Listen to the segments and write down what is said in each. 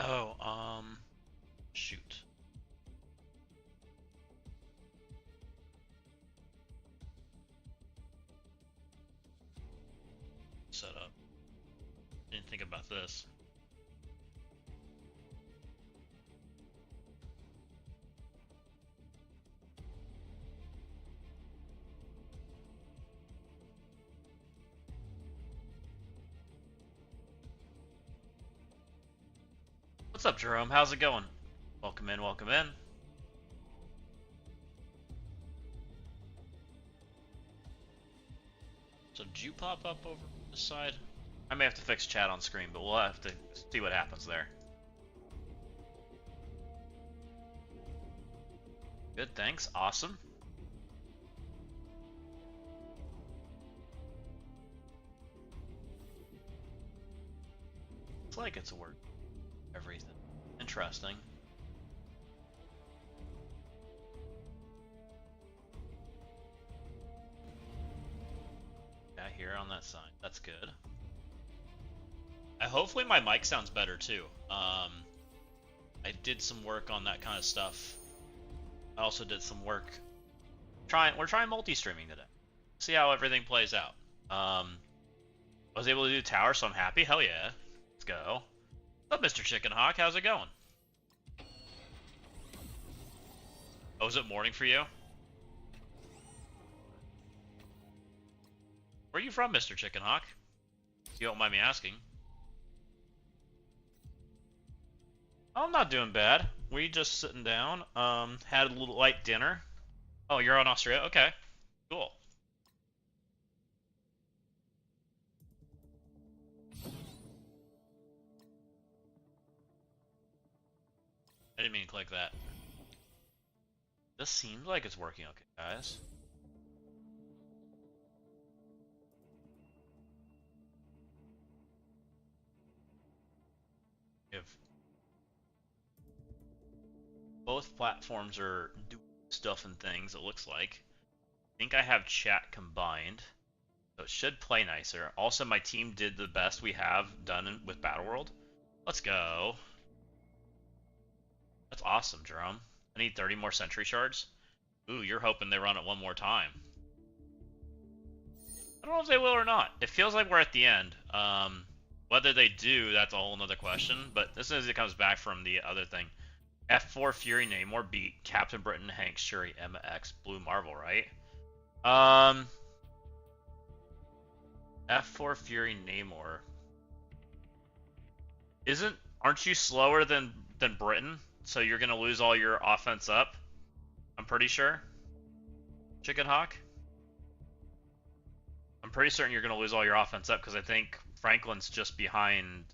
Oh, shoot. Set up. Didn't think about this. What's up, Jerome? How's it going? Welcome in, welcome in. So did you pop up over this side? I may have to fix chat on screen, but we'll have to see what happens there. Good, thanks. Awesome. It's like it's a word. Everything. Interesting. Yeah, here on that side. That's good. Hopefully my mic sounds better too. I did some work on that kind of stuff. I also did some work. We're trying multi-streaming today. See how everything plays out. I was able to do tower, so I'm happy. Hell yeah. Let's go. What's up, Mr. Chicken Hawk? How's it going? Oh, is it morning for you? Where are you from, Mr. Chicken Hawk? If you don't mind me asking. I'm not doing bad. We just sitting down. Had a little light dinner. Oh, you're on Australia? Okay. Cool. I didn't mean to click that. This seems like it's working okay, guys. If both platforms are doing stuff and things, it looks like. I think I have chat combined, so it should play nicer. Also, my team did the best we have done with Battle World. Let's go. That's awesome, Jerome. I need 30 more Sentry Shards. Ooh, you're hoping they run it one more time. I don't know if they will or not. It feels like we're at the end. Whether they do, that's a whole nother question. But as soon as it comes back from the other thing, F4 Fury Namor beat Captain Britain, Hank, Shuri, Emma X, Blue Marvel, right? F4 Fury Namor. Aren't you slower than Britain? So you're gonna lose all your offense up? I'm pretty sure. Chicken Hawk? I'm pretty certain you're gonna lose all your offense up because I think Franklin's just behind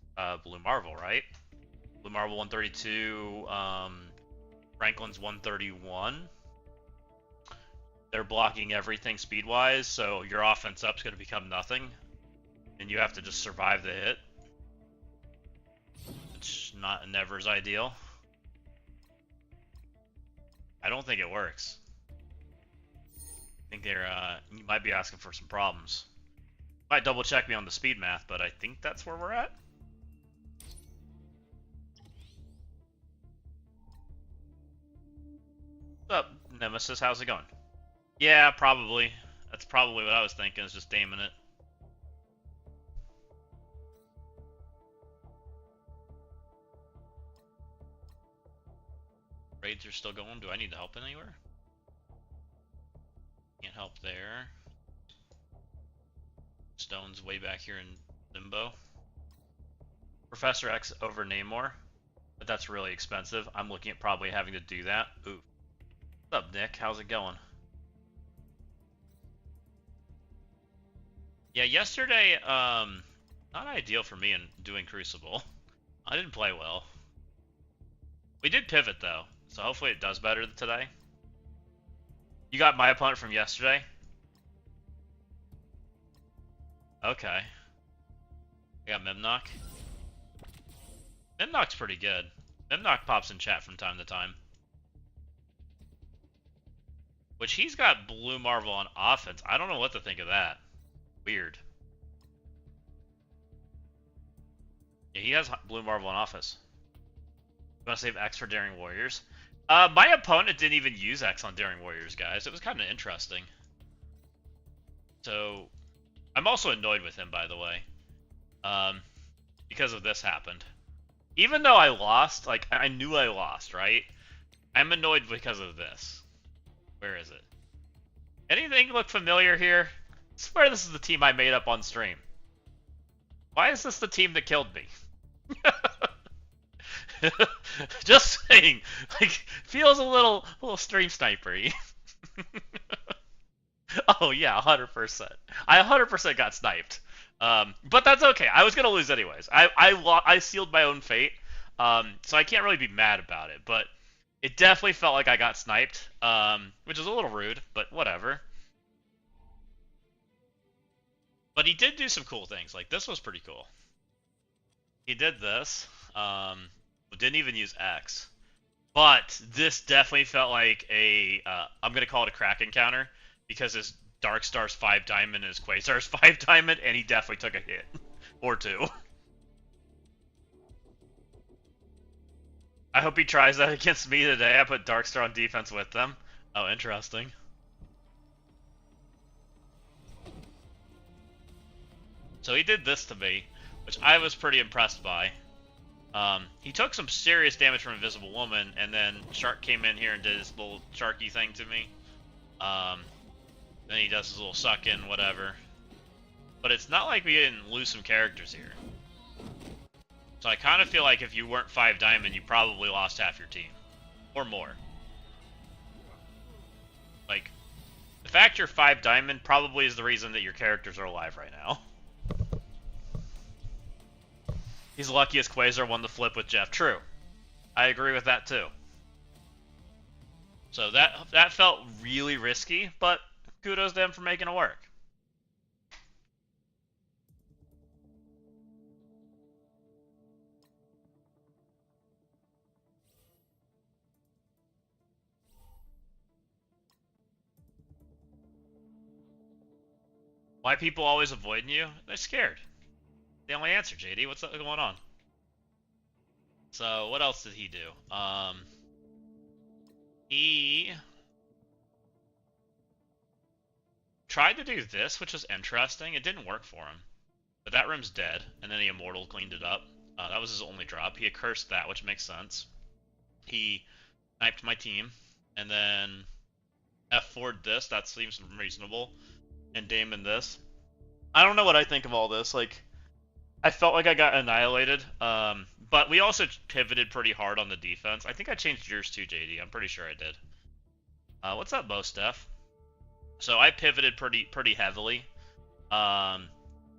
Blue Marvel, right? Blue Marvel 132, Franklin's 131. They're blocking everything speed-wise, so your offense up's gonna become nothing, and you have to just survive the hit. It's not never's ideal. I don't think it works. I think you might be asking for some problems. Might double check me on the speed math, but I think that's where we're at. What's up, Nemesis? How's it going? Yeah, probably. That's probably what I was thinking, is just aiming it. Raids are still going. Do I need to help anywhere? Can't help there. Stone's way back here in Limbo. Professor X over Namor, but that's really expensive. I'm looking at probably having to do that. Ooh. What's up, Nick? How's it going? Yeah, yesterday, not ideal for me in doing Crucible. I didn't play well. We did pivot, though, so hopefully it does better today. You got my opponent from yesterday? Okay. I got Memnock. Memnock's pretty good. Memnock pops in chat from time to time. Which he's got Blue Marvel on offense. I don't know what to think of that. Weird. Yeah, he has Blue Marvel on offense. Want to save X for Daring Warriors? My opponent didn't even use X on Daring Warriors, guys. It was kind of interesting. So, I'm also annoyed with him, by the way. Because of this happened. Even though I lost, like, I knew I lost, right? I'm annoyed because of this. Where is it? Anything look familiar here? I swear this is the team I made up on stream. Why is this the team that killed me? Just saying, like, feels a little stream snipery. Oh yeah, 100%. I 100% got sniped. But that's okay. I was gonna lose anyways. I sealed my own fate. So I can't really be mad about it. But it definitely felt like I got sniped. Which is a little rude, but whatever. But he did do some cool things. Like this was pretty cool. He did this. Didn't even use X. But this definitely felt like a, I'm going to call it a crack encounter, because his Darkstar's 5 diamond and his Quasar's 5 diamond, and he definitely took a hit. Or two. I hope he tries that against me today. I put Darkstar on defense with them. Oh, interesting. So he did this to me, which I was pretty impressed by. He took some serious damage from Invisible Woman, and then Shark came in here and did his little Sharky thing to me. Then he does his little suck in, whatever. But it's not like we didn't lose some characters here. So I kind of feel like if you weren't 5 diamond, you probably lost half your team. Or more. Like, the fact you're 5 diamond probably is the reason that your characters are alive right now. He's lucky as Quasar won the flip with Jeff. True. I agree with that too. So that felt really risky, but kudos to him for making it work. Why people always avoiding you? They're scared. The only answer, JD. What's going on? So what else did he do? He tried to do this, which was interesting. It didn't work for him. But that room's dead, and then he Immortal cleaned it up. That was his only drop. He accursed that, which makes sense. He sniped my team, and then F4'd this. That seems reasonable. And Damon this. I don't know what I think of all this. Like, I felt like I got annihilated. But we also pivoted pretty hard on the defense. I think I changed yours too, JD. I'm pretty sure I did. What's up, Bo Steph? So I pivoted pretty heavily. I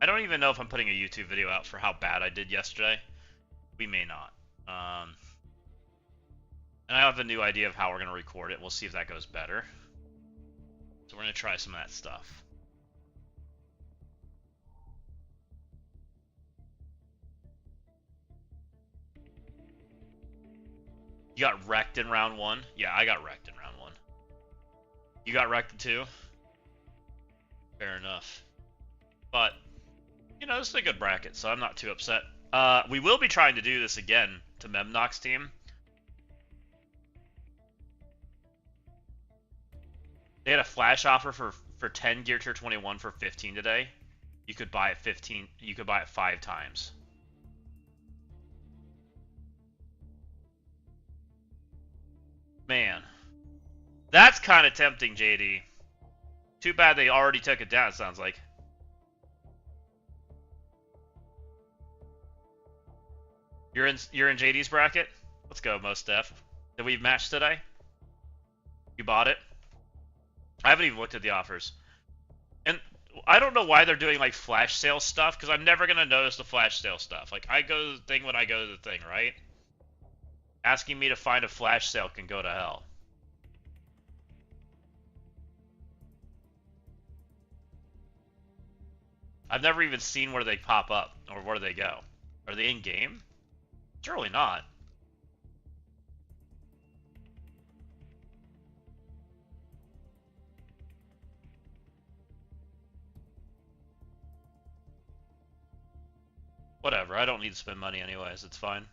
don't even know if I'm putting a YouTube video out for how bad I did yesterday. We may not. And I have a new idea of how we're going to record it. We'll see if that goes better. So we're going to try some of that stuff. You got wrecked in round 1? Yeah, I got wrecked in round 1. You got wrecked in 2? Fair enough. But, you know, this is a good bracket, so I'm not too upset. We will be trying to do this again to Memnock's team. They had a flash offer for 10 Gear Tier 21 for 15 today. You could buy it 15. You could buy it 5 times. Man, that's kind of tempting, JD. Too bad they already took it down, it sounds like. You're in JD's bracket? Let's go, Mostef. Did we match today? You bought it? I haven't even looked at the offers. And I don't know why they're doing like flash sale stuff, because I'm never gonna notice the flash sale stuff. Like, I go to the thing when I go to the thing, right? Asking me to find a flash sale can go to hell. I've never even seen where they pop up, or where they go. Are they in-game? Surely not. Whatever, I don't need to spend money anyways, it's fine.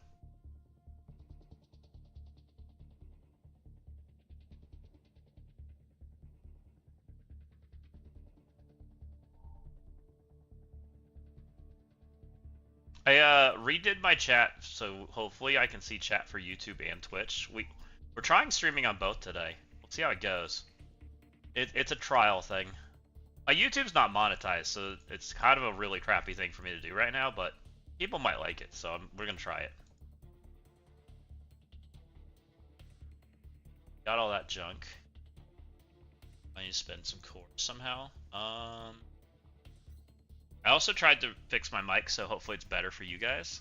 I redid my chat, so hopefully I can see chat for YouTube and Twitch. We're trying streaming on both today. We'll see how it goes. It's a trial thing. My YouTube's not monetized, so it's kind of a really crappy thing for me to do right now, but people might like it, so we're gonna try it. Got all that junk. I need to spend some cores somehow. I also tried to fix my mic, so hopefully it's better for you guys.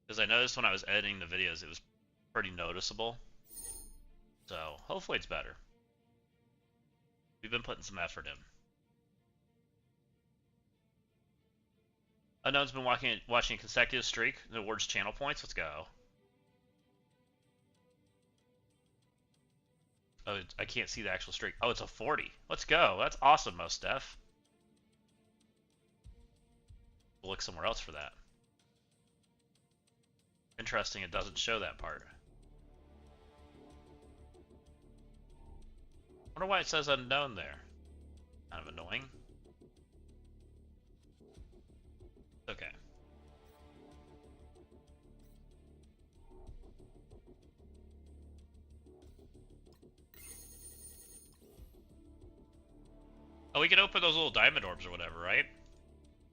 Because I noticed when I was editing the videos, it was pretty noticeable. So hopefully it's better. We've been putting some effort in. Unknown's been watching a consecutive streak. The awards channel points. Let's go. Oh, I can't see the actual streak. Oh, it's a 40. Let's go. That's awesome, MSF. We'll look somewhere else for that. Interesting, it doesn't show that part. I wonder why it says unknown there. Kind of annoying. Okay. Oh, we can open those little diamond orbs or whatever, right?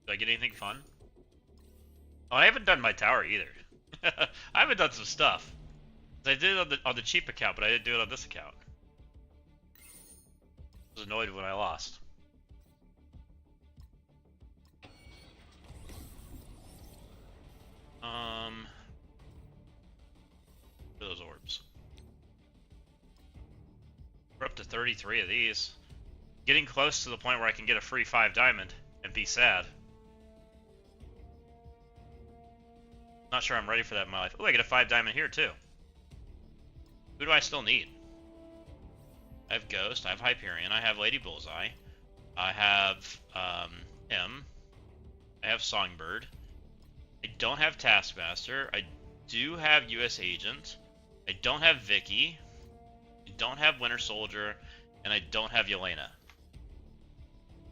Did I get anything fun? Oh, I haven't done my tower either. I haven't done some stuff. I did it on the cheap account, but I didn't do it on this account. I was annoyed when I lost. Those orbs. We're up to 33 of these. Getting close to the point where I can get a free 5 diamond and be sad. Not sure I'm ready for that in my life. Oh, I get a 5 diamond here too. Who do I still need? I have Ghost, I have Hyperion, I have Lady Bullseye, I have him, I have Songbird, I don't have Taskmaster, I do have US Agent, I don't have Vicky, I don't have Winter Soldier, and I don't have Yelena.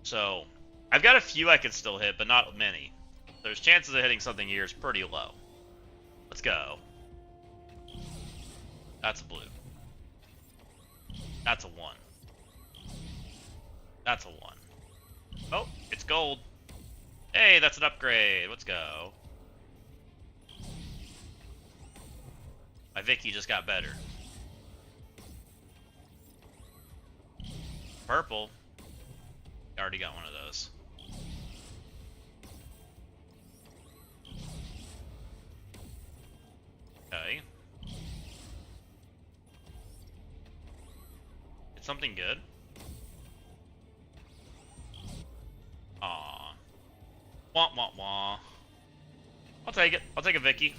So, I've got a few I can still hit, but not many. There's chances of hitting something here is pretty low. Let's go. That's a blue. That's a 1. That's a 1. Oh, it's gold. Hey, that's an upgrade. Let's go. My Vicky just got better. Purple. Already got one of those. Okay. It's something good. Aw. Wah wah wah. I'll take it. I'll take a Vicky.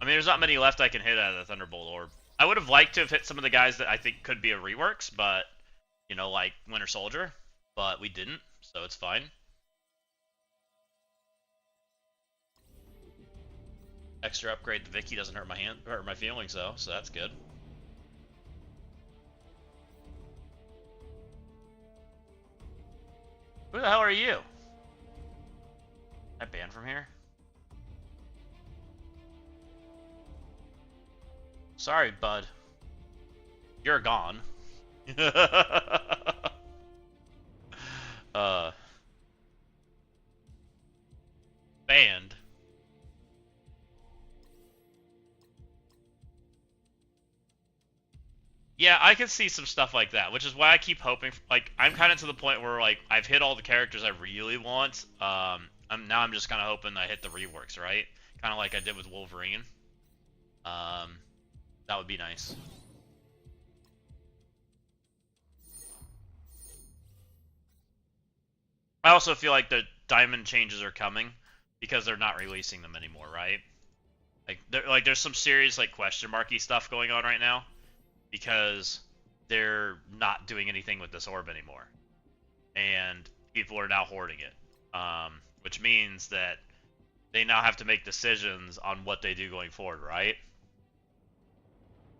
I mean, there's not many left I can hit out of the Thunderbolt Orb. I would have liked to have hit some of the guys that I think could be a reworks, but, you know, like Winter Soldier, but we didn't, so it's fine. Extra upgrade, the Vicky doesn't hurt my feelings though, so that's good. Who the hell are you? I banned from here? Sorry, bud. You're gone. Banned. Yeah, I can see some stuff like that, which is why I keep hoping. Like, I'm kind of to the point where like I've hit all the characters I really want. I'm just kind of hoping I hit the reworks, right? Kind of like I did with Wolverine. That would be nice. I also feel like the diamond changes are coming because they're not releasing them anymore, right? Like there's some serious like question marky stuff going on right now because they're not doing anything with this orb anymore, and people are now hoarding it, which means that they now have to make decisions on what they do going forward, right?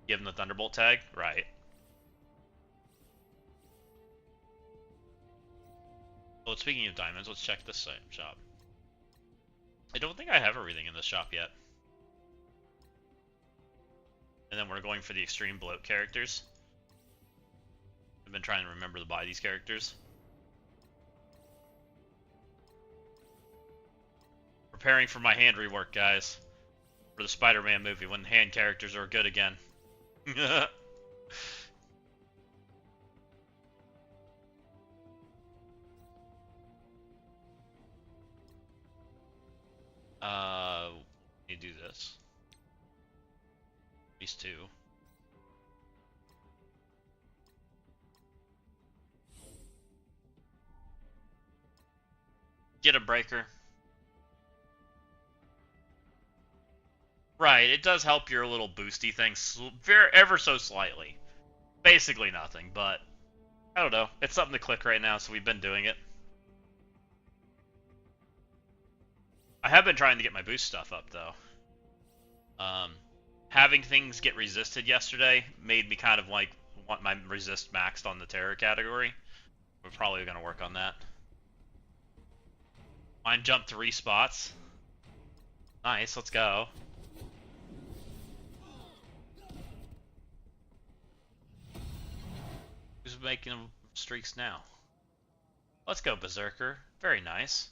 Give him the Thunderbolt tag? Right. Well, speaking of diamonds, let's check this shop. I don't think I have everything in this shop yet. And then we're going for the extreme bloat characters. I've been trying to remember to buy these characters. Preparing for my hand rework, guys. For the Spider-Man movie, when hand characters are good again. You do this. These two. Get a breaker. Right, it does help your little boosty things ever so slightly. Basically nothing, but I don't know. It's something to click right now, so we've been doing it. I have been trying to get my boost stuff up, though. Having things get resisted yesterday made me kind of like want my resist maxed on the terror category. We're probably going to work on that. Mine jumped 3 spots. Nice, let's go. Who's making streaks now? Let's go, Berserker. Very nice.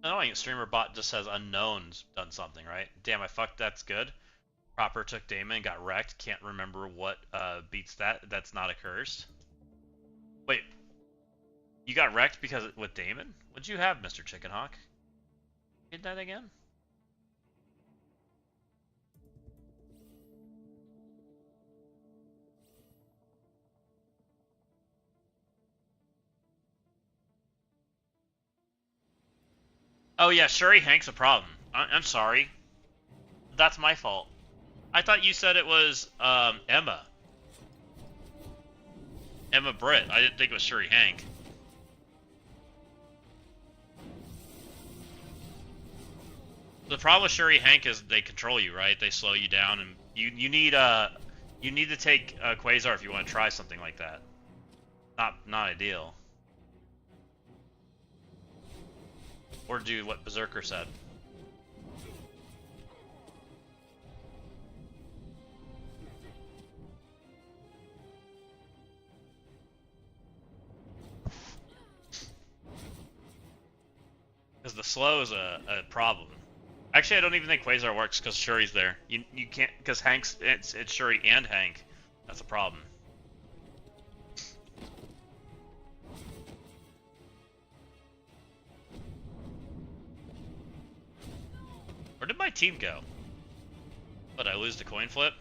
Annoying, streamer bot just says unknown's done something, right? Damn, I fucked, that's good. Proper took Damon, got wrecked. Can't remember what beats that. That's not a curse. Wait, you got wrecked because with Damon? What'd you have, Mr. Chickenhawk? Did that again? Oh yeah, Shuri Hank's a problem. I'm sorry. That's my fault. I thought you said it was Emma. Emma Britt. I didn't think it was Shuri Hank. The problem with Shuri Hank is they control you, right? They slow you down, and you need to take Quasar if you want to try something like that. Not ideal. Or do what Berserker said. Because the slow is a problem. Actually, I don't even think Quasar works because Shuri's there. You can't, because Hank's it's Shuri and Hank. That's a problem. Where did my team go? What, I lose the coin flip?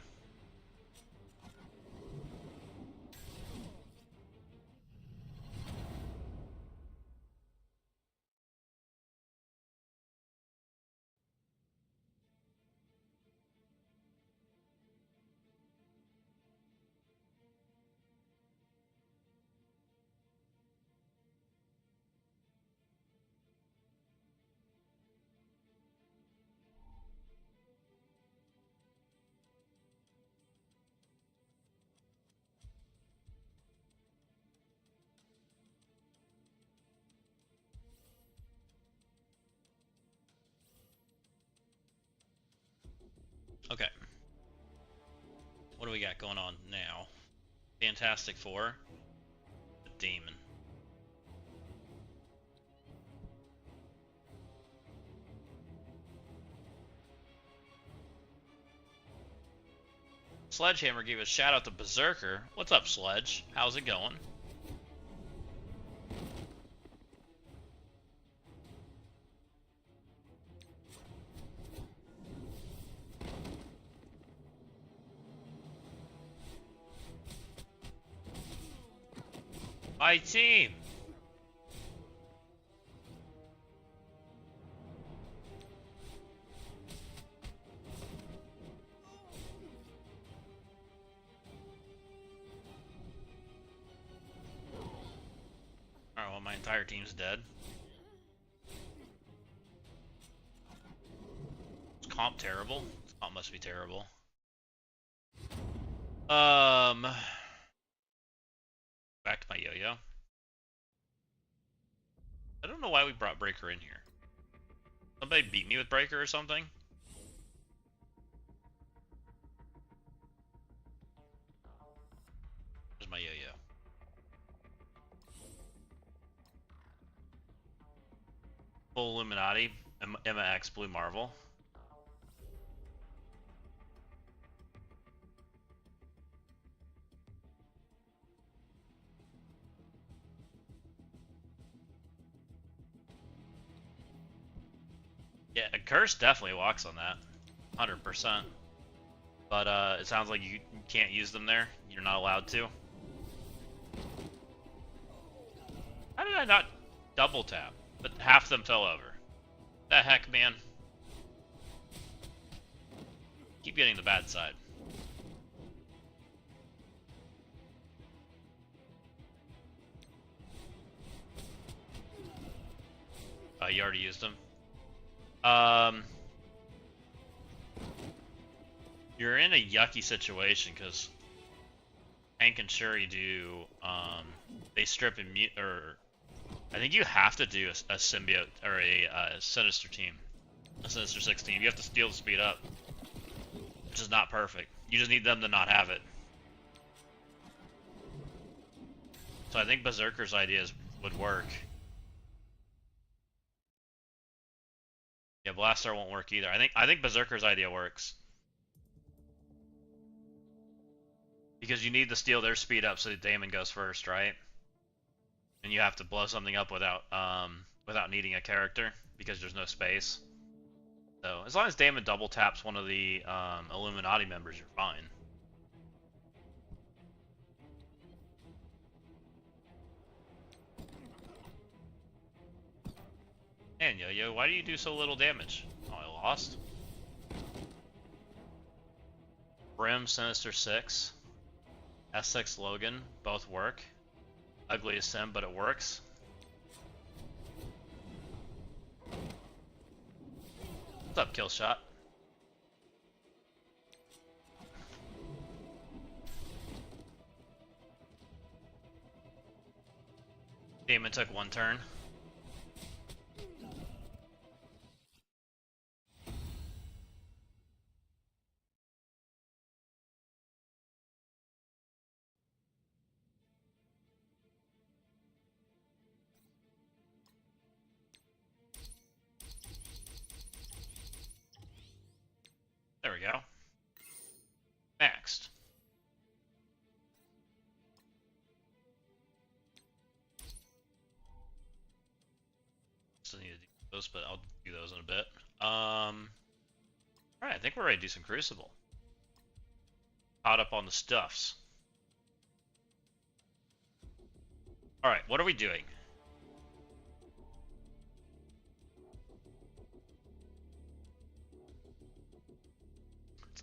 Okay. What do we got going on now? Fantastic Four. The Demon. Sledgehammer gave a shout out to Berserker. What's up, Sledge? How's it going? My team! Alright, well, my entire team's dead. Is comp terrible? That must be terrible. Back to my yo-yo. I don't know why we brought Breaker in here. Somebody beat me with Breaker or something? Where's my yo-yo? Full Illuminati, Emma X, Blue Marvel. Yeah, a curse definitely walks on that, 100%. But it sounds like you can't use them there. You're not allowed to. How did I not double tap? But half of them fell over. The heck, man. Keep getting the bad side. You already used them. You're in a yucky situation because Hank and Shuri do. They strip and mute, or I think you have to do a symbiote or a Sinister team, a Sinister 6 team. You have to steal the speed up, which is not perfect. You just need them to not have it. So I think Berserker's ideas would work. Yeah, Blastar won't work either. I think Berserker's idea works. Because you need to steal their speed up so that Damon goes first, right? And you have to blow something up without needing a character because there's no space. So as long as Damon double taps one of the Illuminati members, you're fine. Man, Yo-Yo, why do you do so little damage? Oh, I lost. Brim, Sinister 6, S6 Logan, both work. Ugly as Sim, but it works. What's up, Killshot? Damon took one turn. There we go. Next. Still need to do those, but I'll do those in a bit. Alright, I think we're ready to do some Crucible. Caught up on the stuffs. Alright, what are we doing?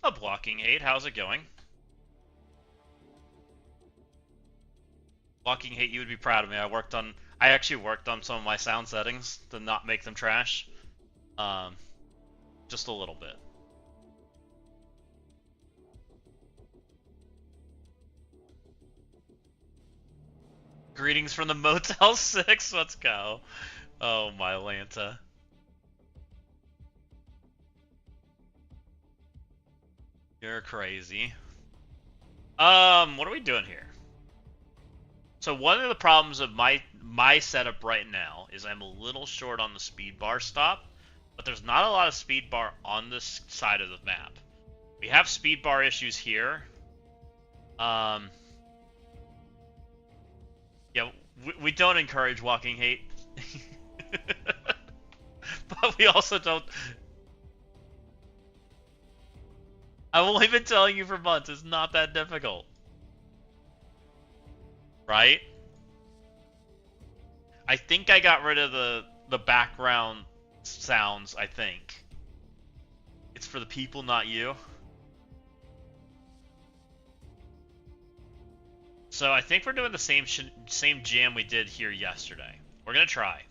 What's up, Walking 8? How's it going? Walking 8, you would be proud of me. I actually worked on some of my sound settings to not make them trash. Just a little bit. Greetings from the Motel 6. Let's go. Oh, my Lanta. You're crazy. What are we doing here? So one of the problems of my setup right now is I'm a little short on the speed bar stop, but there's not a lot of speed bar on this side of the map. We have speed bar issues here. Yeah, we don't encourage walking hate. But we also don't... I've only been telling you for months, it's not that difficult. Right? I think I got rid of the background sounds, I think. It's for the people, not you. So I think we're doing the same jam we did here yesterday. We're gonna try.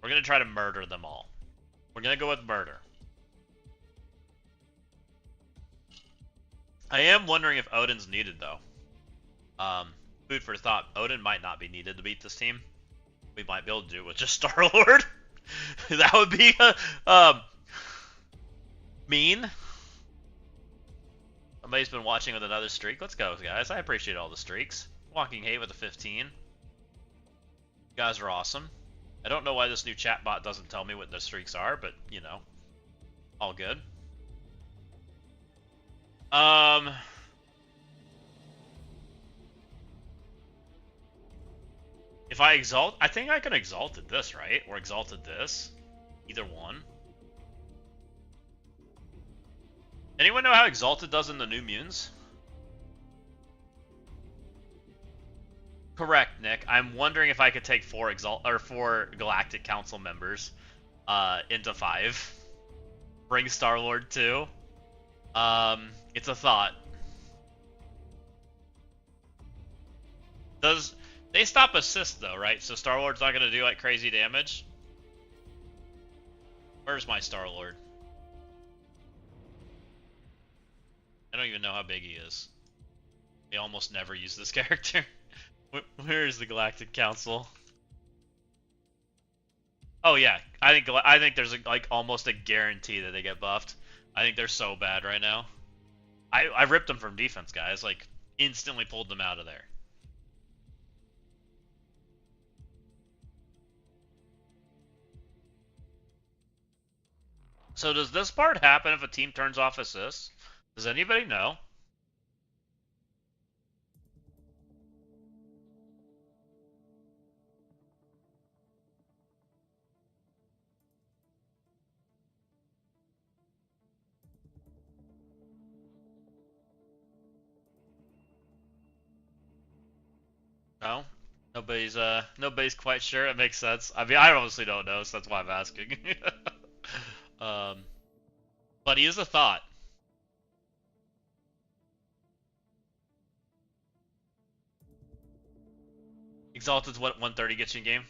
We're gonna try to murder them all. We're gonna go with murder. I am wondering if Odin's needed though. Food for thought. Odin might not be needed to beat this team. We might be able to do it with just Star Lord. That would be mean. Somebody's been watching with another streak. Let's go, guys. I appreciate all the streaks. Walking Hate with a 15. You guys are awesome. I don't know why this new chat bot doesn't tell me what the streaks are, but you know, all good. If I exalt, I think I can exalted this, right? Or exalted this. Either one. Anyone know how exalted does in the new Munes? Correct, Nick. I'm wondering if I could take four Galactic Council members into 5. Bring Star-Lord too. It's a thought. They stop assist though, right? So Star-Lord's not gonna do like crazy damage. Where's my Star-Lord? I don't even know how big he is. We almost never use this character. Where is the Galactic Council? Oh yeah, I think there's like almost a guarantee that they get buffed. I think they're so bad right now. I ripped them from defense, guys. Like instantly pulled them out of there. So does this part happen if a team turns off assists? Does anybody know? No? Nobody's quite sure. It makes sense. I mean, I honestly don't know, so that's why I'm asking. But he is a thought. Exalted's what 130 gets you in game?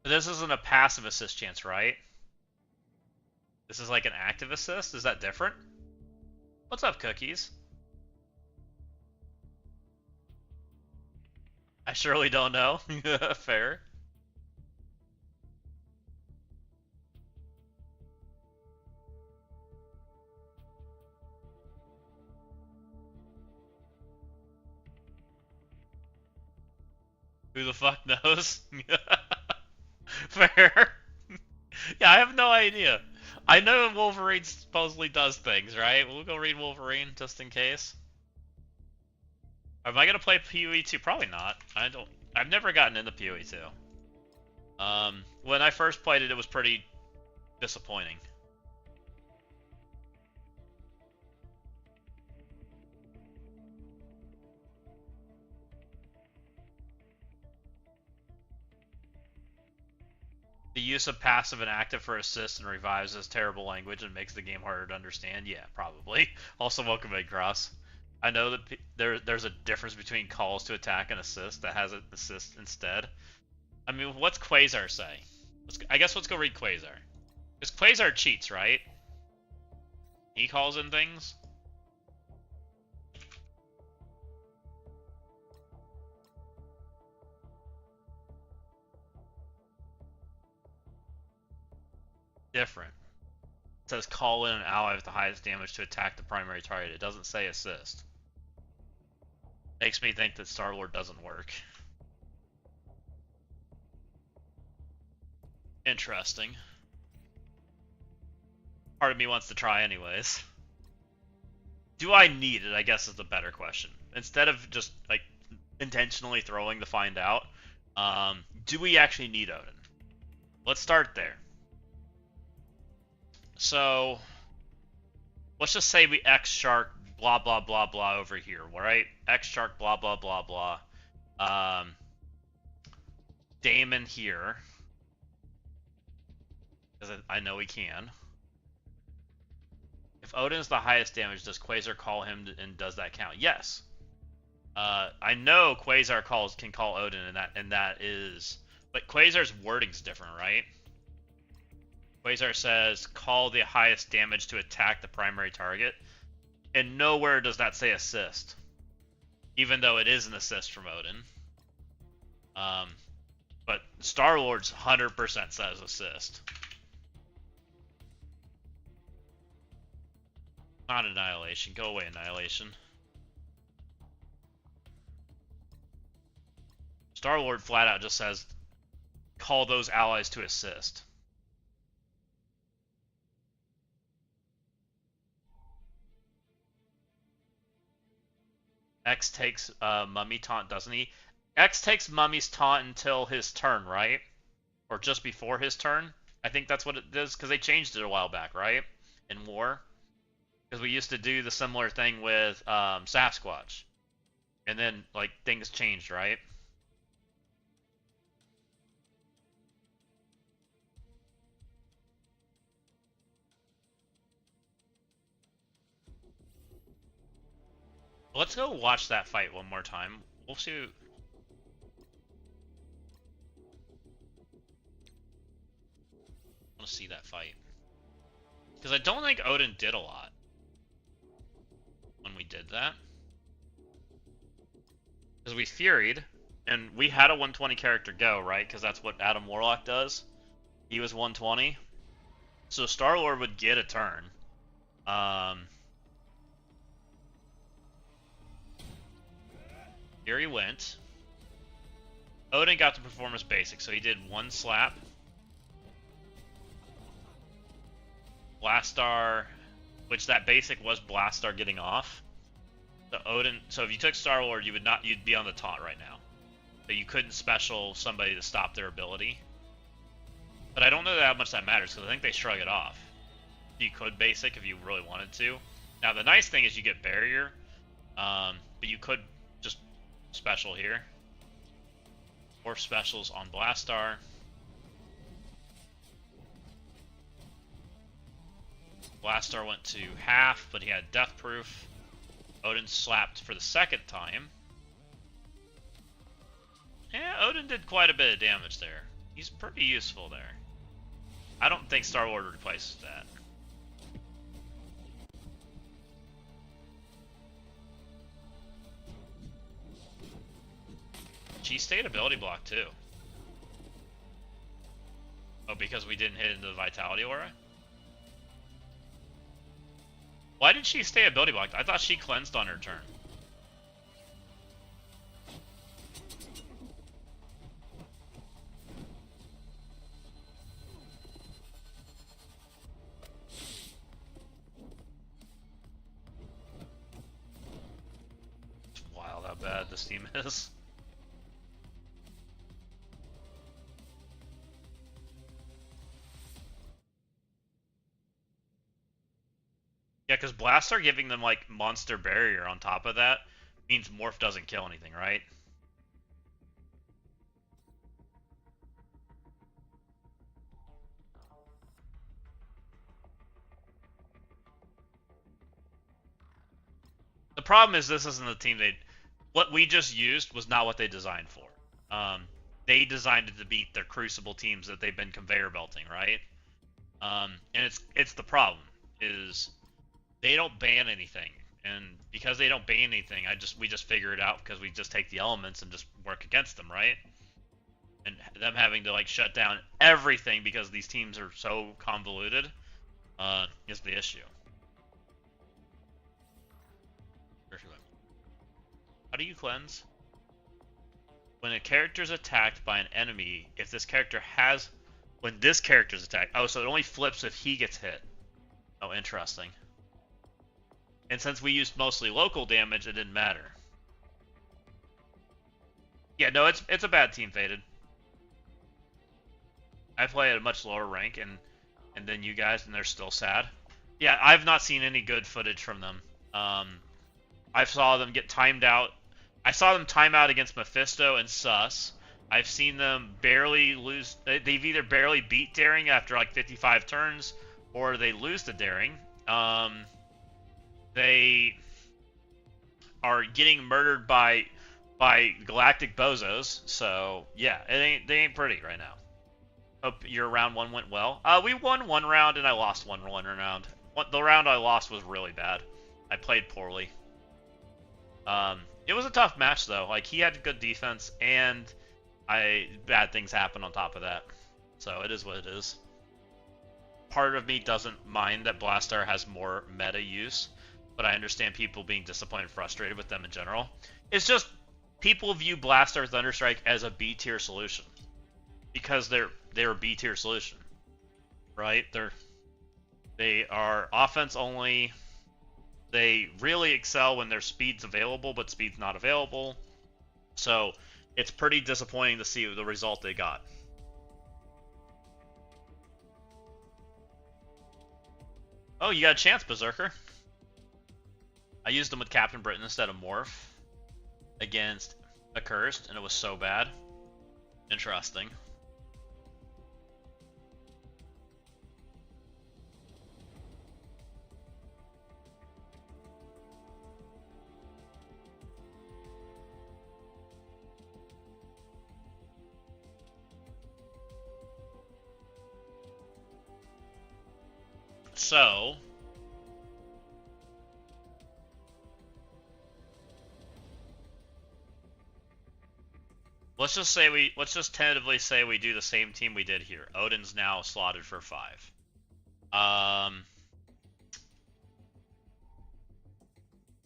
But this isn't a passive assist chance, right? This is like an active assist? Is that different? What's up, Cookies? I surely don't know. Fair. Who the fuck knows? Fair. Yeah, I have no idea. I know Wolverine supposedly does things, right? We'll go read Wolverine just in case. Am I gonna play PoE 2? Probably not. I've never gotten into PoE 2. When I first played it, it was pretty disappointing. The use of passive and active for assist and revives is terrible language and makes the game harder to understand. Yeah, probably. Also, welcome in, Cross. I know that there's a difference between calls to attack and assist that has an assist instead. I mean, what's Quasar say? I guess let's go read Quasar. Because Quasar cheats, right? He calls in things? Different. It says call in an ally with the highest damage to attack the primary target. It doesn't say assist. Makes me think that Star-Lord doesn't work. Interesting. Part of me wants to try anyways. Do I need it, I guess is the better question. Instead of just like intentionally throwing to find out, do we actually need Odin? Let's start there. So, let's just say we X Shark blah blah blah blah over here, right? X Shark blah blah blah blah. Damon here, because I know he can. If Odin's the highest damage, does Quasar call him and does that count? Yes. I know Quasar can call Odin and that is, but Quasar's wording's different, right? Quasar says, call the highest damage to attack the primary target. And nowhere does that say assist. Even though it is an assist from Odin. But Star-Lord's 100% says assist. Not Annihilation. Go away, Annihilation. Star-Lord flat out just says, call those allies to assist. X takes Mummy taunt, doesn't he? X takes Mummy's taunt until his turn, right? Or just before his turn? I think that's what it is, because they changed it a while back, right? In War. Because we used to do the similar thing with Sasquatch. And then, like, things changed, right? Let's go watch that fight one more time. We'll see. I want to see that fight. Because I don't think Odin did a lot when we did that. Because we Furied, and we had a 120 character go, right? Because that's what Adam Warlock does. He was 120. So Star-Lord would get a turn. Here he went. Odin got to perform his basic, so he did one slap. Blastar, which that basic was Blastar getting off. So Odin, so if you took Star-Lord, you'd be on the taunt right now. So you couldn't special somebody to stop their ability. But I don't know how much that matters, because I think they shrug it off. You could basic if you really wanted to. Now the nice thing is you get barrier, but you could just special here. Or specials on Blastar. Blastar went to half, but he had death proof. Odin slapped for the second time. Yeah, Odin did quite a bit of damage there. He's pretty useful there. I don't think Star-Lord replaces that. She stayed ability block too. Oh, because we didn't hit into the Vitality Aura? Why did she stay ability blocked? I thought she cleansed on her turn. It's wild how bad this team is. Yeah, because Blastar giving them, like, monster barrier on top of that means Morph doesn't kill anything, right? The problem is this isn't the team what we just used was not what they designed for. They designed it to beat their Crucible teams that they've been conveyor belting, right? And it's the problem, is they don't ban anything, and because they don't ban anything, we just figure it out because we just take the elements and just work against them, right? And them having to like shut down everything because these teams are so convoluted is the issue. How do you cleanse? When a character is attacked by an enemy, if this character has, when this character is attacked, oh, so it only flips if he gets hit. Oh, interesting. And since we used mostly local damage, it didn't matter. Yeah, no, it's a bad team, Faded. I play at a much lower rank, and then you guys, and they're still sad. Yeah, I've not seen any good footage from them. I saw them get timed out. I saw them time out against Mephisto and Sus. I've seen them barely lose. They've either barely beat Daring after like 55 turns, or they lose to Daring. They are getting murdered by galactic bozos. So yeah, they ain't pretty right now. Hope your round one went well. We won one round and I lost one round. The round I lost was really bad. I played poorly. It was a tough match though. Like he had good defense and bad things happened on top of that. So it is what it is. Part of me doesn't mind that Blastar has more meta use, but I understand people being disappointed and frustrated with them in general. It's just people view Blastar Thunderstrike as a B tier solution because they're a B tier solution, right? They are offense only. They really excel when their speed's available, but speed's not available. So it's pretty disappointing to see the result they got. Oh, you got a chance, Berserker. I used them with Captain Britain instead of Morph against Accursed, and it was so bad. Interesting. So, let's just tentatively say we do the same team we did here. Odin's now slotted for 5.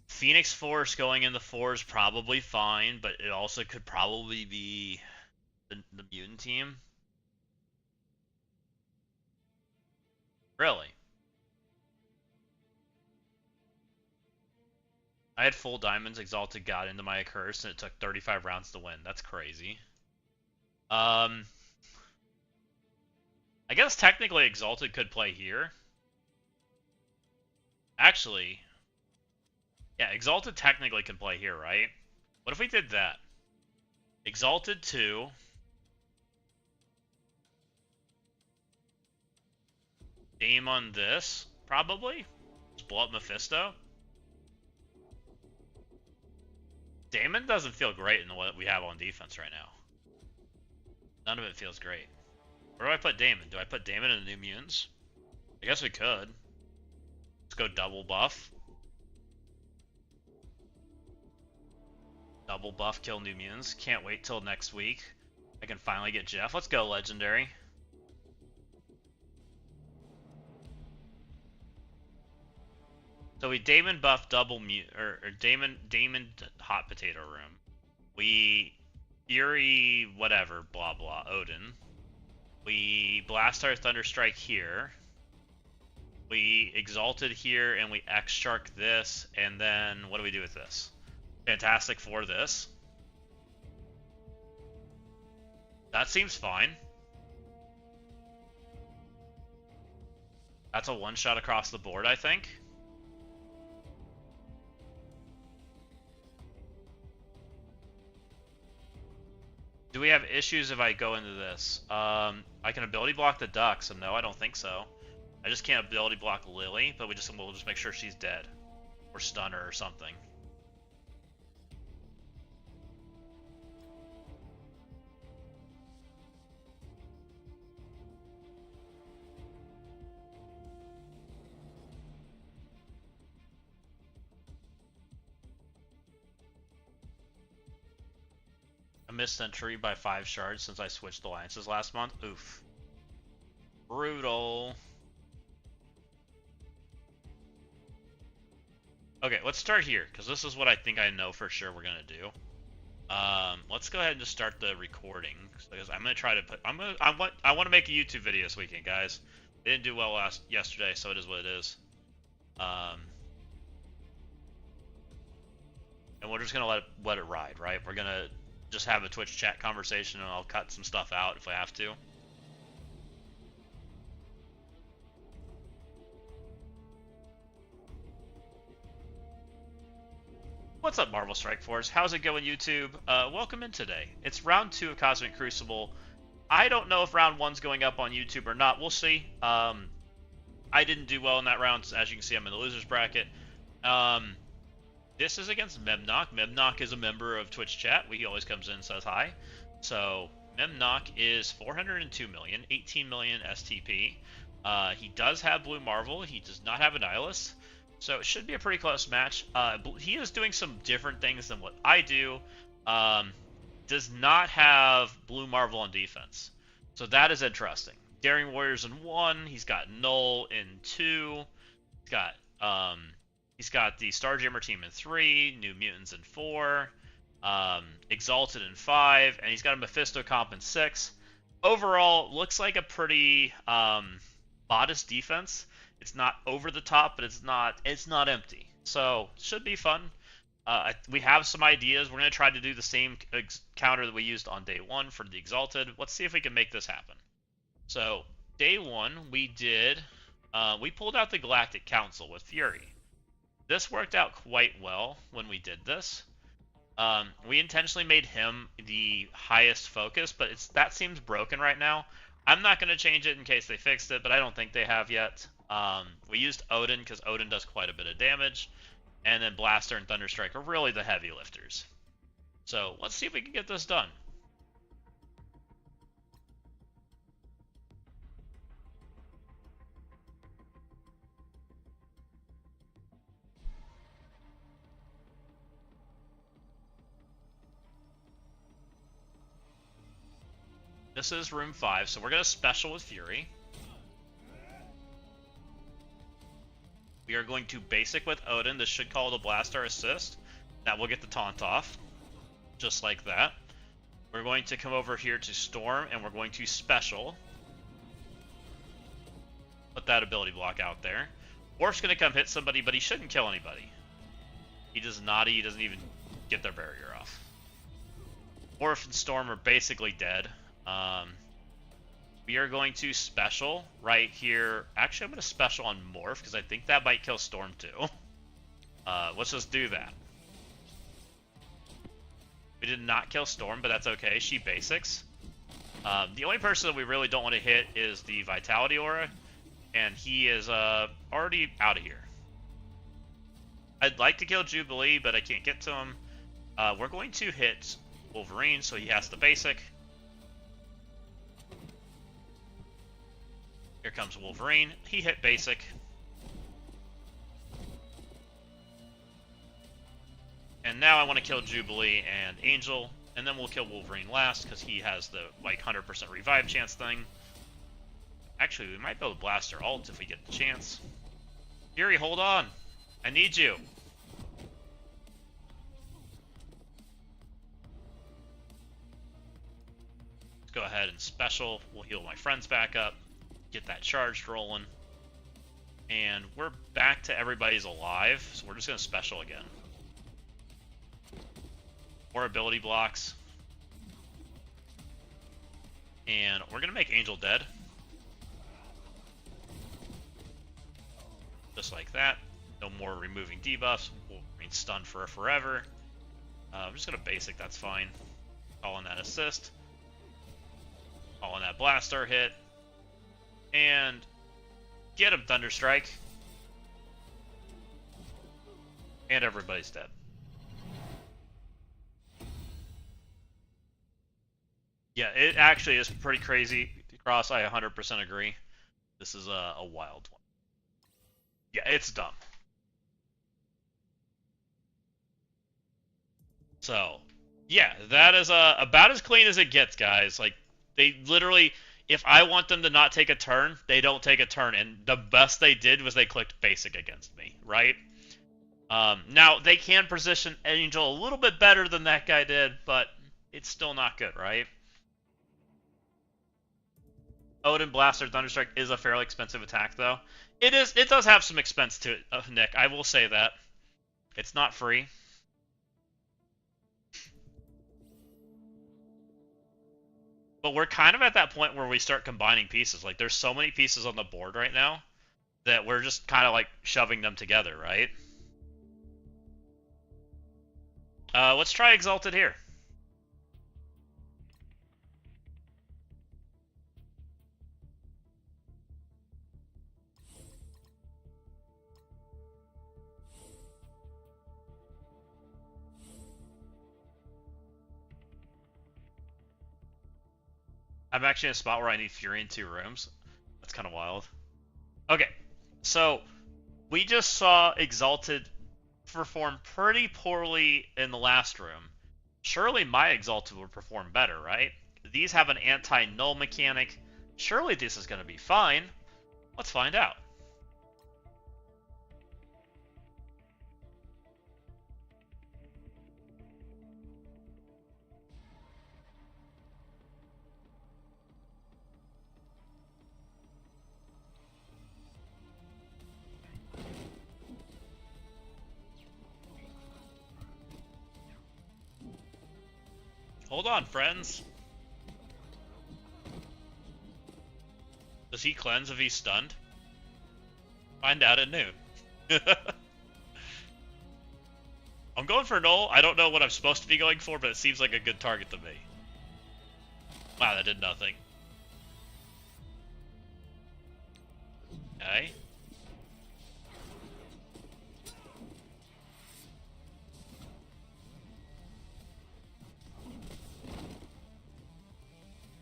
Phoenix Force going in the 4 is probably fine, but it also could probably be the mutant team. Really? I had full diamonds, Exalted got into my Accursed, and it took 35 rounds to win. That's crazy. I guess technically Exalted could play here. Actually, yeah, Exalted technically can play here, right? What if we did that? Exalted 2. Aim on this, probably. Just blow up Mephisto. Damon doesn't feel great in what we have on defense right now. None of it feels great. Where do I put Damon? Do I put Damon in the New Mutants? I guess we could. Let's go double buff. Double buff, kill New Mutants. Can't wait till next week. I can finally get Jeff. Let's go Legendary. So we Damon buff double mute or Damon hot potato room. We Fury whatever blah blah Odin. We blast our Thunderstrike here. We Exalted here and we X Shark this, and then what do we do with this? Fantastic for this. That seems fine. That's a one shot across the board, I think. Do we have issues if I go into this? I can ability block the duck, so no, I don't think so. I just can't ability block Lily, but we'll just make sure she's dead. Or stun her or something. Missed Century by 5 shards since I switched alliances last month. Oof. Brutal. Okay, let's start here, because this is what I think I know for sure we're going to do. Let's go ahead and just start the recording, because I'm going to try to put... I want to make a YouTube video this weekend, guys. They didn't do well yesterday, so it is what it is. And we're just going to let it ride, right? We're going to just have a Twitch chat conversation, and I'll cut some stuff out if I have to. What's up, Marvel Strike Force? How's it going, YouTube? Welcome in today. It's round 2 of Cosmic Crucible. I don't know if round 1's going up on YouTube or not. We'll see. I didn't do well in that round. As you can see, I'm in the losers bracket. This is against Memnock. Memnock is a member of Twitch chat. He always comes in and says hi. So Memnock is 402 million, 18 million STP. He does have Blue Marvel. He does not have a Nihilist. So it should be a pretty close match. He is doing some different things than what I do. Does not have Blue Marvel on defense. So that is interesting. Daring Warriors in 1. He's got Null in 2. He's got the Starjammer team in 3. New Mutants in 4. Exalted in 5. And he's got a Mephisto comp in 6. Overall, looks like a pretty modest defense. It's not over the top, but it's not empty. So should be fun. We have some ideas. We're going to try to do the same counter that we used on day 1 for the Exalted. Let's see if we can make this happen. So day 1, we pulled out the Galactic Council with Fury. This worked out quite well when we did this. We intentionally made him the highest focus, but that seems broken right now. I'm not going to change it in case they fixed it, but I don't think they have yet. We used Odin because Odin does quite a bit of damage, and then Blaster and Thunderstrike are really the heavy lifters. So let's see if we can get this done. This is room 5, so we're going to special with Fury. We are going to basic with Odin. This should call the Blaster Assist. That will get the taunt off. Just like that. We're going to come over here to Storm, and we're going to special. Put that ability block out there. Orf's going to come hit somebody, but he shouldn't kill anybody. He does not. He doesn't even get their barrier off. Orf and Storm are basically dead. We are going to special right here. Actually, I'm going to special on Morph because I think that might kill Storm too. Let's just do that. We did not kill Storm, but that's okay. She basics. The only person that we really don't want to hit is the Vitality Aura, and he is already out of here. I'd like to kill Jubilee, but I can't get to him. We're going to hit Wolverine, so he has the basic. Here comes Wolverine. He hit basic. And now I want to kill Jubilee and Angel, and then we'll kill Wolverine last because he has the like 100% revive chance thing. Actually, we might be able to blast our ult if we get the chance. Fury, hold on. I need you. Let's go ahead and special. We'll heal my friends back up. Get that charged rolling. And we're back to everybody's alive, so we're just going to special again. More ability blocks. And we're going to make Angel dead. Just like that. No more removing debuffs. Wolverine stunned for forever. I'm just going to basic, that's fine. Call on that assist. Call on that blaster hit. And get him, Thunderstrike. And everybody's dead. Yeah, it actually is pretty crazy. Cross, I 100% agree. This is a wild one. Yeah, it's dumb. So, yeah, that is about as clean as it gets, guys. Like, they literally... If I want them to not take a turn, they don't take a turn. And the best they did was they clicked basic against me, right? Now, they can position Angel a little bit better than that guy did, but it's still not good, right? Odin, Blaster, Thunderstrike is a fairly expensive attack, though. It is. It does have some expense to it, Nick. I will say that. It's not free. But we're kind of at that point where we start combining pieces. Like, there's so many pieces on the board right now that we're just kind of like shoving them together, right? Let's try Exalted here. I'm actually in a spot where I need Fury in 2 rooms. That's kind of wild. Okay, so we just saw Exalted perform pretty poorly in the last room. Surely my Exalted would perform better, right? These have an anti-null mechanic. Surely this is going to be fine. Let's find out. Hold on, friends. Does he cleanse if he's stunned? Find out at noon. I'm going for null. I don't know what I'm supposed to be going for, but it seems like a good target to me. Wow, that did nothing. Okay.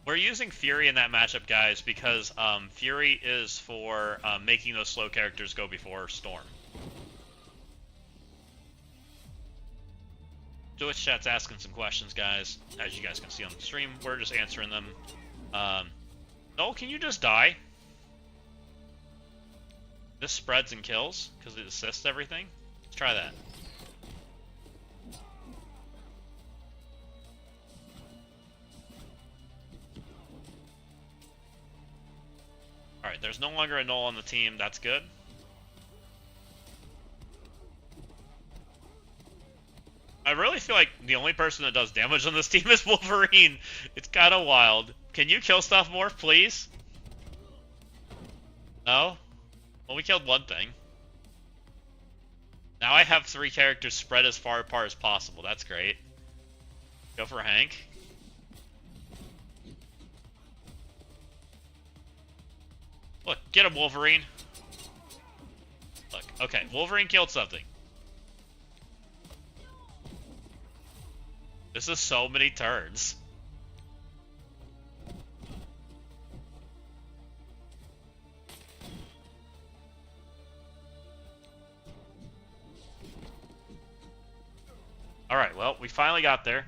We're using Fury in that matchup, guys, because Fury is for making those slow characters go before Storm. Twitch chat's asking some questions, guys. As you guys can see on the stream, we're just answering them. No, can you just die? This spreads and kills because it assists everything. Let's try that. Alright, there's no longer a null on the team. That's good. I really feel like the only person that does damage on this team is Wolverine. It's kind of wild. Can you kill stuff more, please? No? Well, we killed one thing. Now I have 3 characters spread as far apart as possible. That's great. Go for Hank. Look, get him, Wolverine. Look, okay, Wolverine killed something. This is so many turns. Alright, well, we finally got there.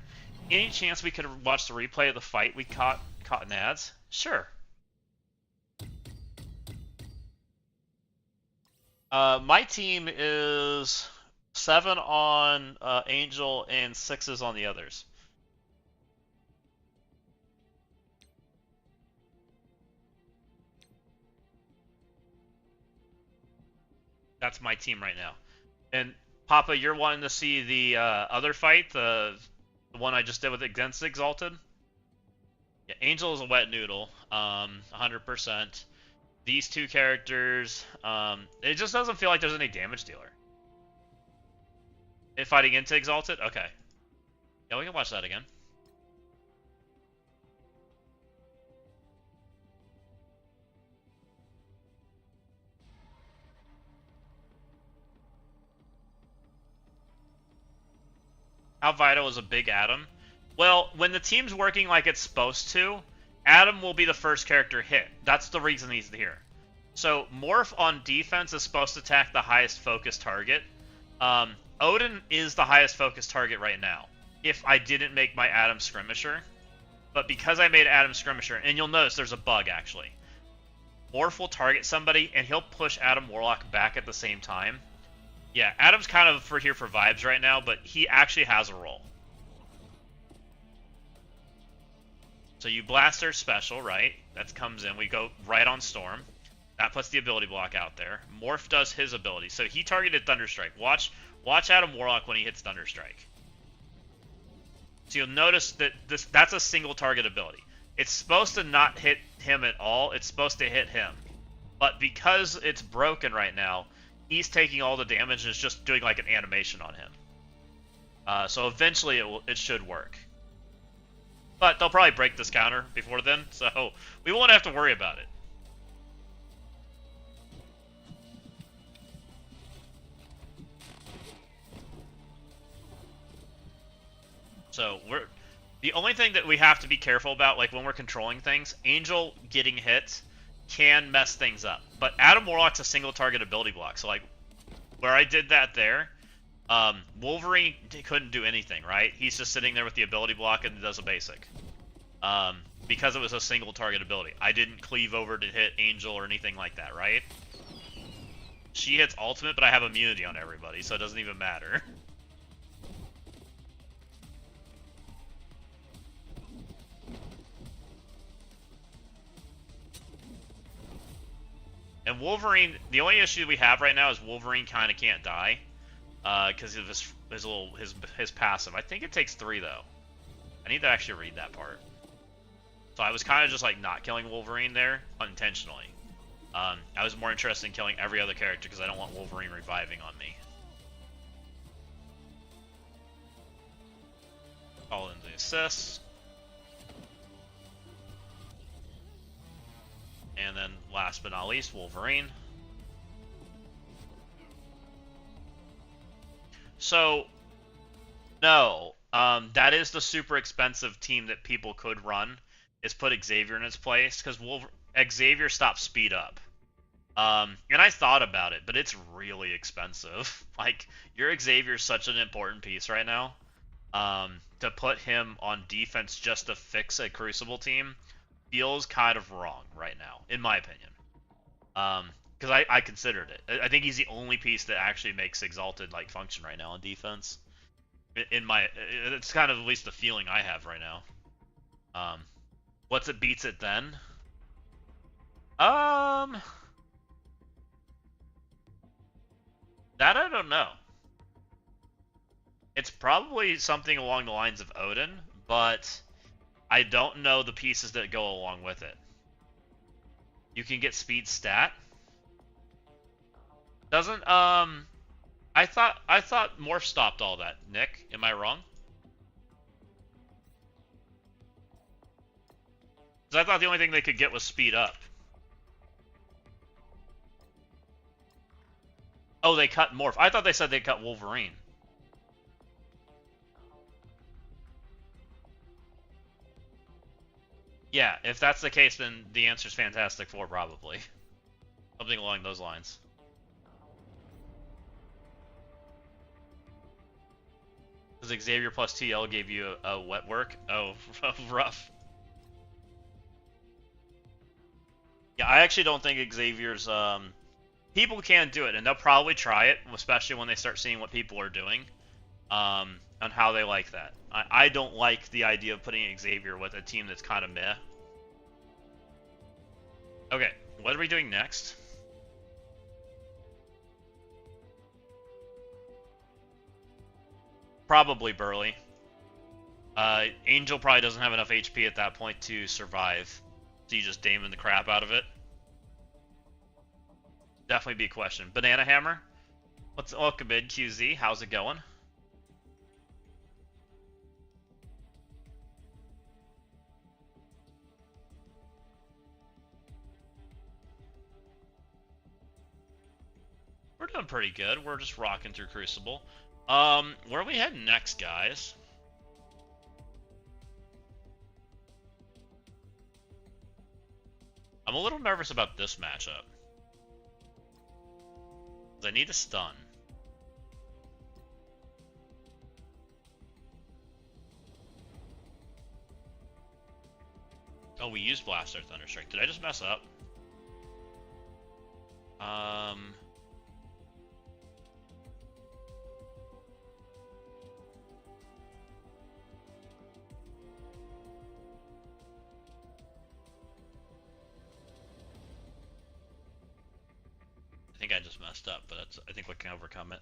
Any chance we could watch the replay of the fight we caught in ads? Sure. My team is 7 on Angel and 6s on the others. That's my team right now. And Papa, you're wanting to see the other fight, the one I just did with against Exalted? Yeah, Angel is a wet noodle, 100%. These 2 characters, it just doesn't feel like there's any damage dealer. It fighting into Exalted? Okay. Yeah, we can watch that again. How vital is a big Adam? Well, when the team's working like it's supposed to, Adam will be the first character hit. That's the reason he's here. So, Morph on defense is supposed to attack the highest focus target. Odin is the highest focus target right now, if I didn't make my Adam Skirmisher. But because I made Adam Skirmisher, and you'll notice there's a bug, actually. Morph will target somebody, and he'll push Adam Warlock back at the same time. Yeah, Adam's kind of here for vibes right now, but he actually has a role. So you blast their special, right? That comes in. We go right on Storm. That puts the ability block out there. Morph does his ability. So he targeted Thunderstrike. Watch Adam Warlock when he hits Thunderstrike. So you'll notice that that's a single target ability. It's supposed to not hit him at all. It's supposed to hit him. But because it's broken right now, he's taking all the damage and is just doing like an animation on him. So eventually it should work. But they'll probably break this counter before then, so we won't have to worry about it. So The only thing that we have to be careful about, like when we're controlling things, Angel getting hit can mess things up. But Adam Warlock's a single target ability block, so like where I did that there, Wolverine couldn't do anything, right? He's just sitting there with the ability block and does a basic. Because it was a single target ability. I didn't cleave over to hit Angel or anything like that, right? She hits ultimate, but I have immunity on everybody, so it doesn't even matter. And Wolverine, the only issue we have right now is Wolverine kind of can't die, because of his passive. I think it takes 3 though. I need to actually read that part. So I was kind of just like not killing Wolverine there unintentionally. I was more interested in killing every other character because I don't want Wolverine reviving on me. Call in the assists. And then last but not least, Wolverine. So, no. That is the super expensive team that people could run, is put Xavier in its place, because Xavier stops speed up. And I thought about it, but it's really expensive. Like, your Xavier's such an important piece right now. To put him on defense just to fix a Crucible team feels kind of wrong right now, in my opinion. Because I considered it. I think he's the only piece that actually makes Exalted like function right now on defense. It's kind of at least the feeling I have right now. What's it beats it then? That I don't know. It's probably something along the lines of Odin, but I don't know the pieces that go along with it. You can get speed stat. Doesn't I thought Morph stopped all that. Nick, am I wrong? Because I thought the only thing they could get was speed up. Oh, they cut Morph. I thought they said they cut Wolverine. Yeah, if that's the case, then the answer's Fantastic Four, probably. Something along those lines. Because Xavier plus TL gave you a wet work? Oh, rough. Yeah, I actually don't think Xavier's... people can do it, and they'll probably try it, especially when they start seeing what people are doing, on how they like that. I don't like the idea of putting Xavier with a team that's kind of meh. Okay, what are we doing next? Probably Burly. Angel probably doesn't have enough HP at that point to survive, so you just damon the crap out of it. Definitely be a question. Banana Hammer? Welcome in, QZ. How's it going? We're doing pretty good. We're just rocking through Crucible. Where are we heading next, guys? I'm a little nervous about this matchup. I need a stun. Oh, we used Blast or Thunderstrike. Did I just mess up? I think I just messed up, but I think we can overcome it.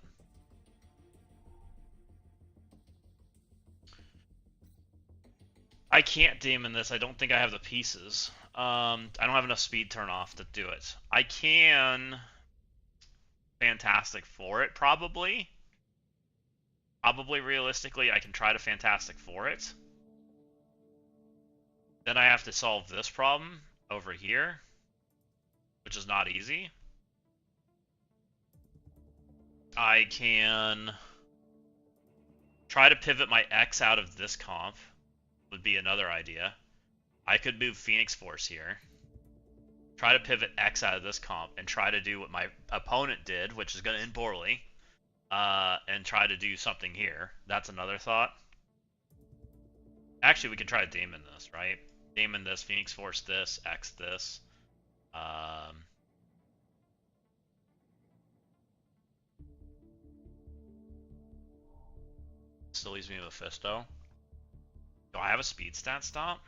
I can't demon this. I don't think I have the pieces. I don't have enough speed turn off to do it. I can Fantastic Four it, probably. Probably realistically, I can try to Fantastic Four it. Then I have to solve this problem over here, which is not easy. I can try to pivot my X out of this comp would be another idea. I could move Phoenix Force here, try to pivot X out of this comp, and try to do what my opponent did, which is going to end poorly, and try to do something here. That's another thought. Actually, we can try to Daemon this, right? Daemon this, Phoenix Force this, X this. Still leaves me Mephisto. Do I have a speed stat stop?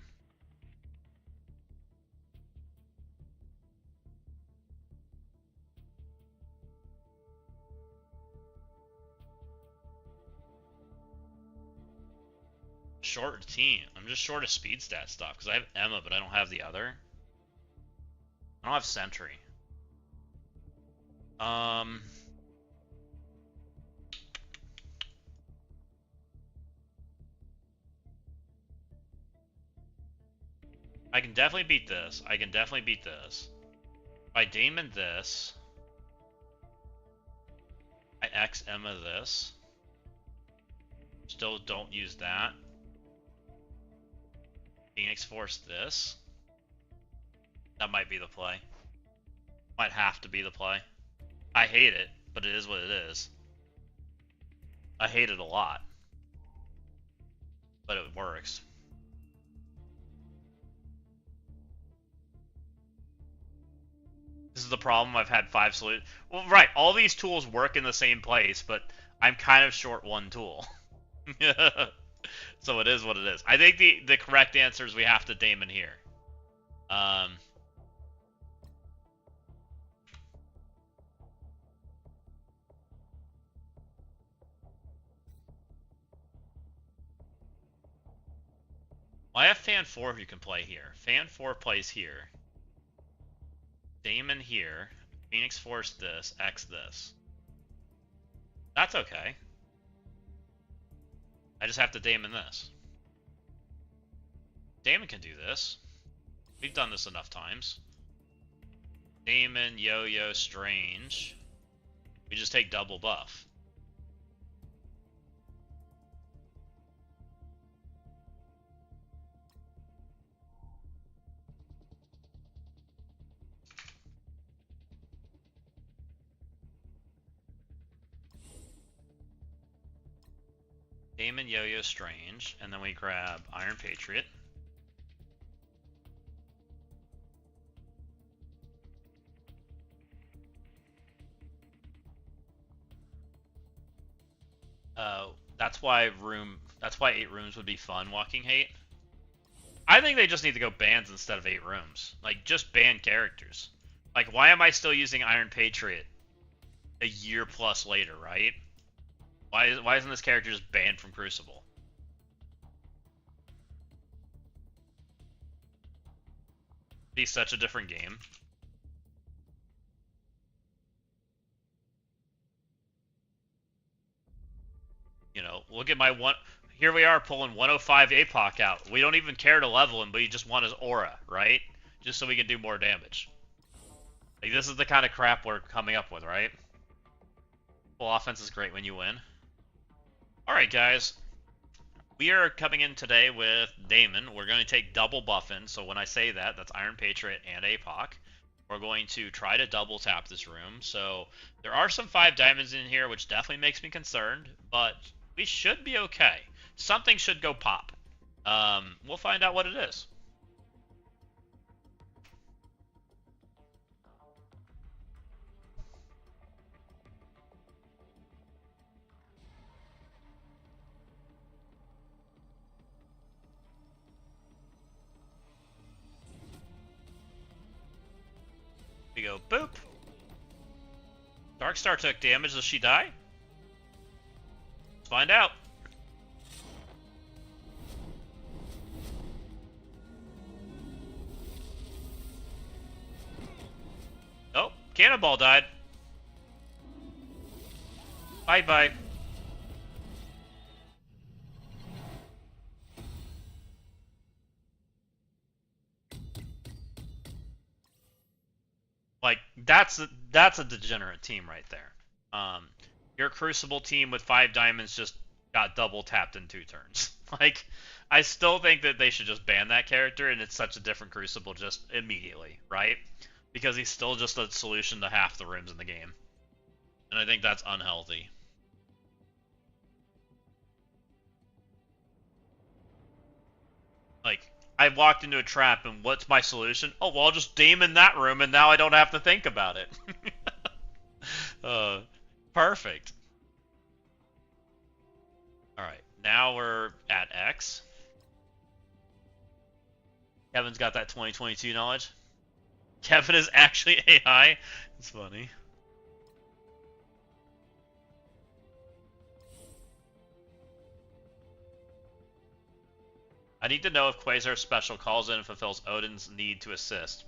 Short team. I'm just short of speed stat stop because I have Emma, but I don't have the other. I don't have Sentry. I can definitely beat this. I can definitely beat this. If I Daemon this, I X Emma this. Still don't use that. Phoenix Force this. That might be the play. Might have to be the play. I hate it, but it is what it is. I hate it a lot. But it works. This is the problem. I've had 5 solutions. Well, right, all these tools work in the same place, but I'm kind of short one tool. So it is what it is. I think the correct answer is we have to Daemon here. Well, I have Fan 4 who can play here. Fan 4 plays here. Daemon here. Phoenix Force this. X this. That's okay. I just have to Daemon this. Daemon can do this. We've done this enough times. Daemon, Yo-Yo, Strange. We just take double buff. Daemon, Yo-Yo, Strange, and then we grab Iron Patriot. That's why 8 rooms would be fun, Walking Hate. I think they just need to go bans instead of 8 rooms. Like, just ban characters. Like, why am I still using Iron Patriot a year plus later, right? Why isn't this character just banned from Crucible? Be such a different game. You know, look at my one. Here we are pulling 105 APOC out. We don't even care to level him, but you just want his aura, right? Just so we can do more damage. Like, this is the kind of crap we're coming up with, right? Full offense is great when you win. Alright, guys. We are coming in today with Daemon. We're going to take double buffin, so when I say that, that's Iron Patriot and APOC. We're going to try to double tap this room. So there are some 5 diamonds in here, which definitely makes me concerned, but we should be okay. Something should go pop. We'll find out what it is. We go boop. Darkstar took damage. Does she die? Let's find out. Oh, Cannonball died. Bye-bye. Like, that's a degenerate team right there. Your Crucible team with 5 diamonds just got double tapped in 2 turns. Like, I still think that they should just ban that character, and it's such a different Crucible just immediately, right? Because he's still just a solution to half the rooms in the game. And I think that's unhealthy. Like, I walked into a trap, and what's my solution? Oh, well, I'll just demon that room, and now I don't have to think about it. Perfect. Alright, now we're at X. Kevin's got that 2022 knowledge. Kevin is actually AI. It's funny. I need to know if Quasar's special calls in and fulfills Odin's need to assist.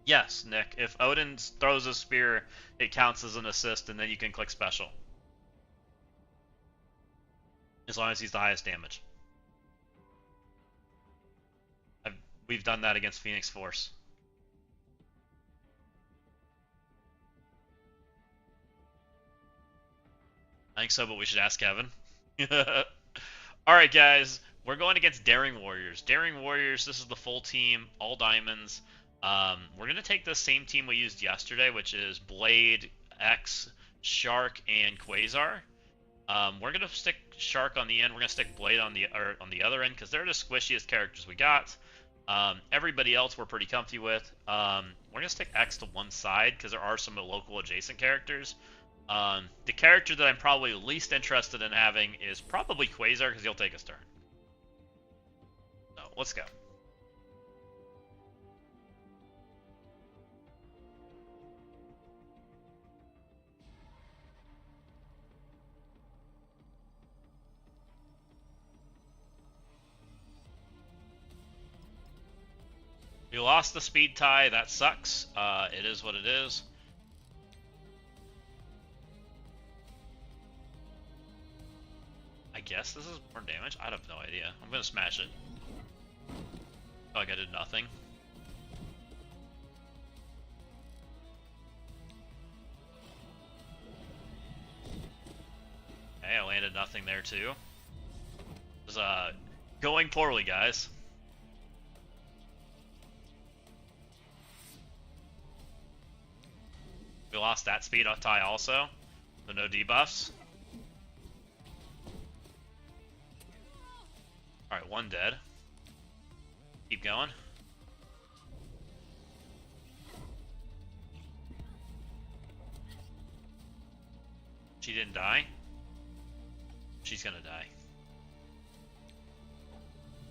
Yes, Nick. If Odin throws a spear, it counts as an assist, and then you can click special. As long as he's the highest damage. We've done that against Phoenix Force. I think so, but we should ask Kevin. Alright, guys. We're going against Daring Warriors. Daring Warriors, this is the full team, all diamonds. We're going to take the same team we used yesterday, which is Blade, X, Shark, and Quasar. We're going to stick Shark on the end. We're going to stick Blade on the other end because they're the squishiest characters we got. Everybody else we're pretty comfy with. We're going to stick X to one side because there are some local adjacent characters. The character that I'm probably least interested in having is probably Quasar because he'll take his turn. So, let's go. We lost the speed tie. That sucks. It is what it is. I guess this is more damage? I have no idea. I'm gonna smash it. Oh, like I did nothing. Okay, I landed nothing there too. It was going poorly, guys. We lost that speed tie also, so no debuffs. Alright, one dead. Keep going. She didn't die. She's gonna die.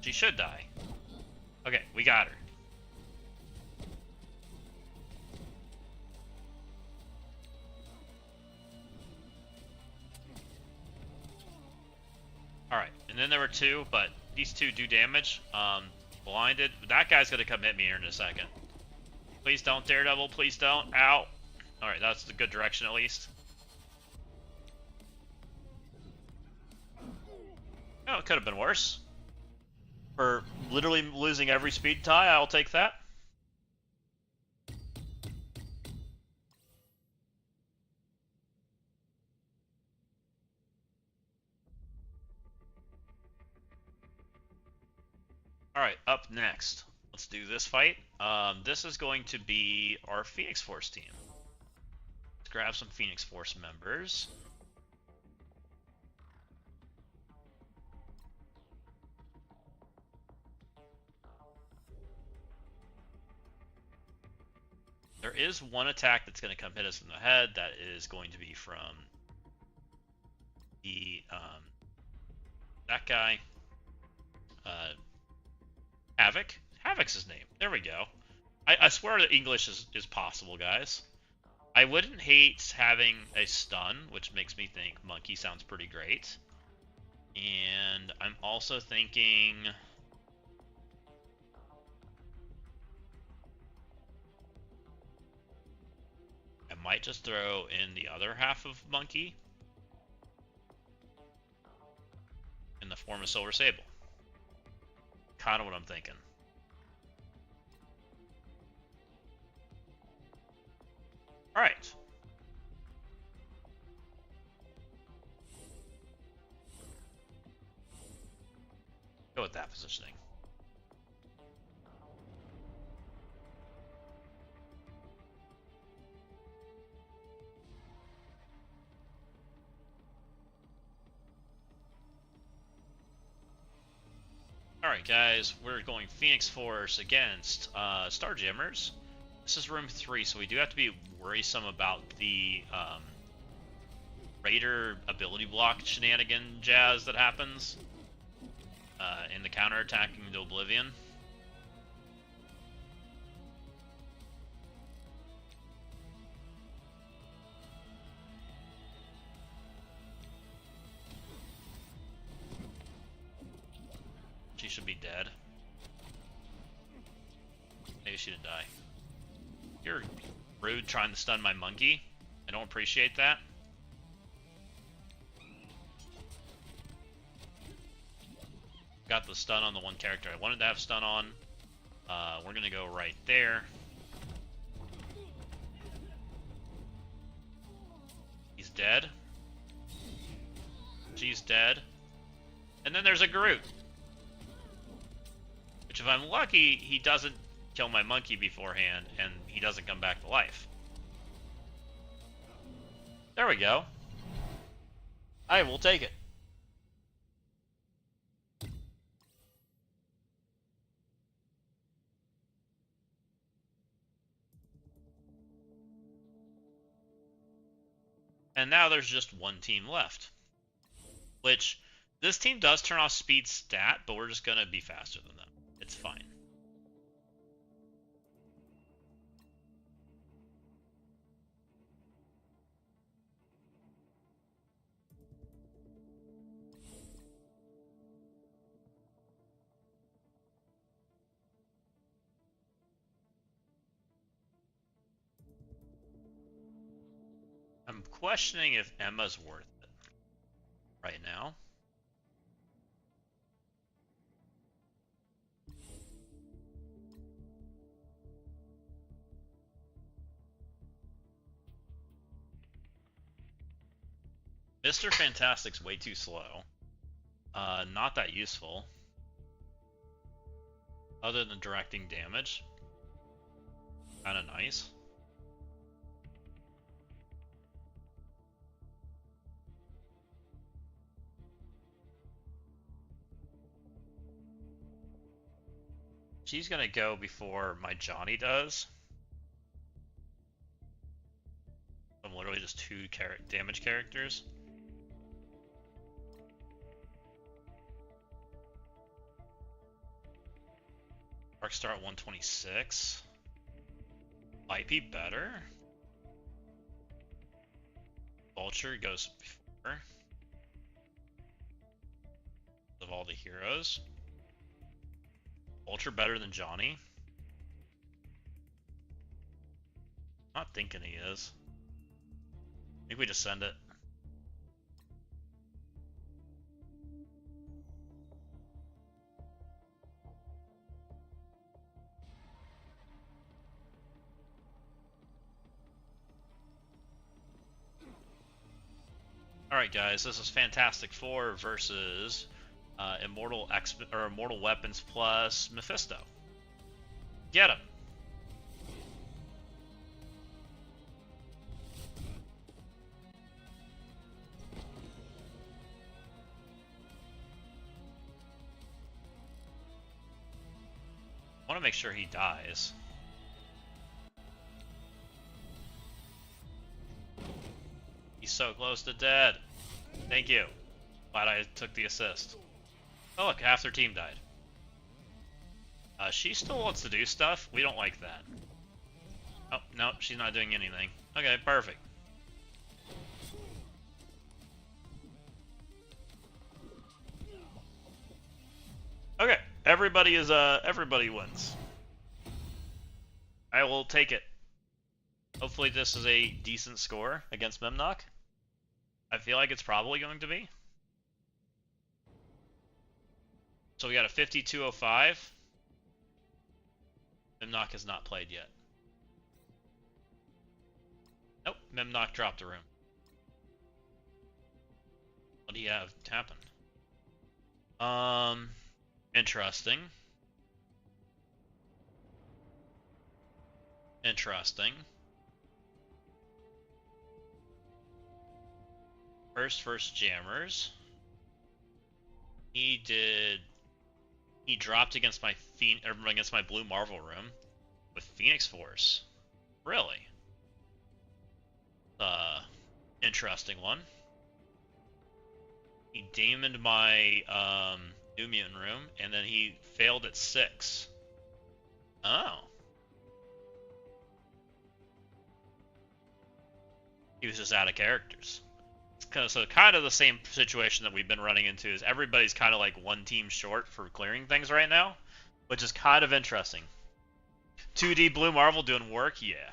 She should die. Okay, we got her. Alright, and then there were two, but these two do damage. Blinded. That guy's gonna come hit me here in a second. Please don't, Daredevil. Please don't. Ow. Alright, that's the good direction at least. Oh, it could have been worse. For literally losing every speed tie, I'll take that. Alright, up next. Let's do this fight. This is going to be our Phoenix Force team. Let's grab some Phoenix Force members. There is one attack that's going to come hit us in the head. That is going to be from the that guy. Havoc? Havoc's his name. There we go. I swear that English is possible, guys. I wouldn't hate having a stun, which makes me think Monkey sounds pretty great. And I'm also thinking... I might just throw in the other half of Monkey in the form of Silver Sable. Kind of what I'm thinking. Alright. with that positioning. Alright guys, we're going Phoenix Force against Starjammers. This is room 3, so we do have to be worrisome about the Raider ability block shenanigan jazz that happens in the counterattacking into Oblivion. She should be dead. Maybe she didn't die. You're rude trying to stun my monkey. I don't appreciate that. Got the stun on the one character I wanted to have stun on. We're gonna go right there. He's dead. She's dead. And then there's a Groot. Which, if I'm lucky, he doesn't kill my monkey beforehand, and he doesn't come back to life. There we go. I will take it. And now there's just one team left. Which, this team does turn off speed stat, but we're just going to be faster than them. It's fine. I'm questioning if Emma's worth it right now. Mr. Fantastic's way too slow. Not that useful. Other than directing damage. Kinda nice. She's gonna go before my Johnny does. I'm literally just two damage characters. Arc Star at 126. Might be better. Vulture goes before. Of all the heroes. Vulture better than Johnny? Not thinking he is. I think we just send it. Alright guys, this is Fantastic Four versus Immortal Weapons plus Mephisto. Get him! I want to make sure he dies. He's so close to dead. Thank you. Glad I took the assist. Oh look, half their team died. She still wants to do stuff. We don't like that. Oh, no, she's not doing anything. Okay, perfect. Okay, everybody wins. I will take it. Hopefully this is a decent score against Memnock. I feel like it's probably going to be. So we got a 52-05. Memnock has not played yet. Nope, Memnock dropped a room. What do you have happen? Interesting. Interesting. First jammers. He dropped against my against my Blue Marvel room with Phoenix Force. Really? Interesting one. He damoned my New Mutant room, and then he failed at 6. Oh. He was just out of characters. So kind of the same situation that we've been running into is everybody's kind of like one team short for clearing things right now, which is kind of interesting. 2D Blue Marvel doing work? Yeah.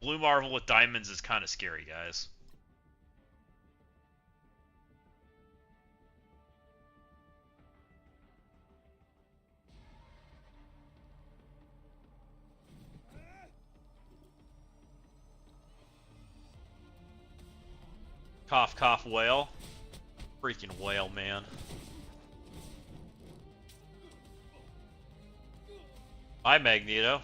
Blue Marvel with diamonds is kind of scary, guys. Cough, cough, whale. Freaking whale, man. Bye, Magneto.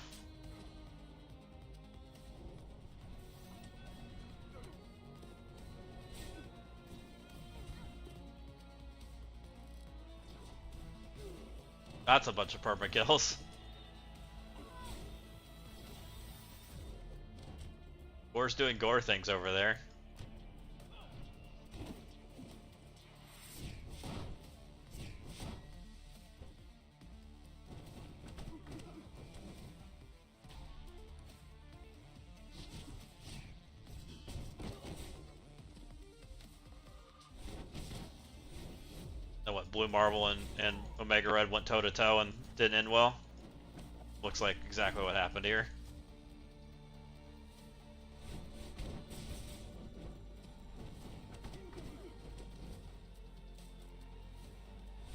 That's a bunch of perma kills. Gore's doing gore things over there. What, Blue Marvel and Omega Red went toe to toe and didn't end well? Looks like exactly what happened here.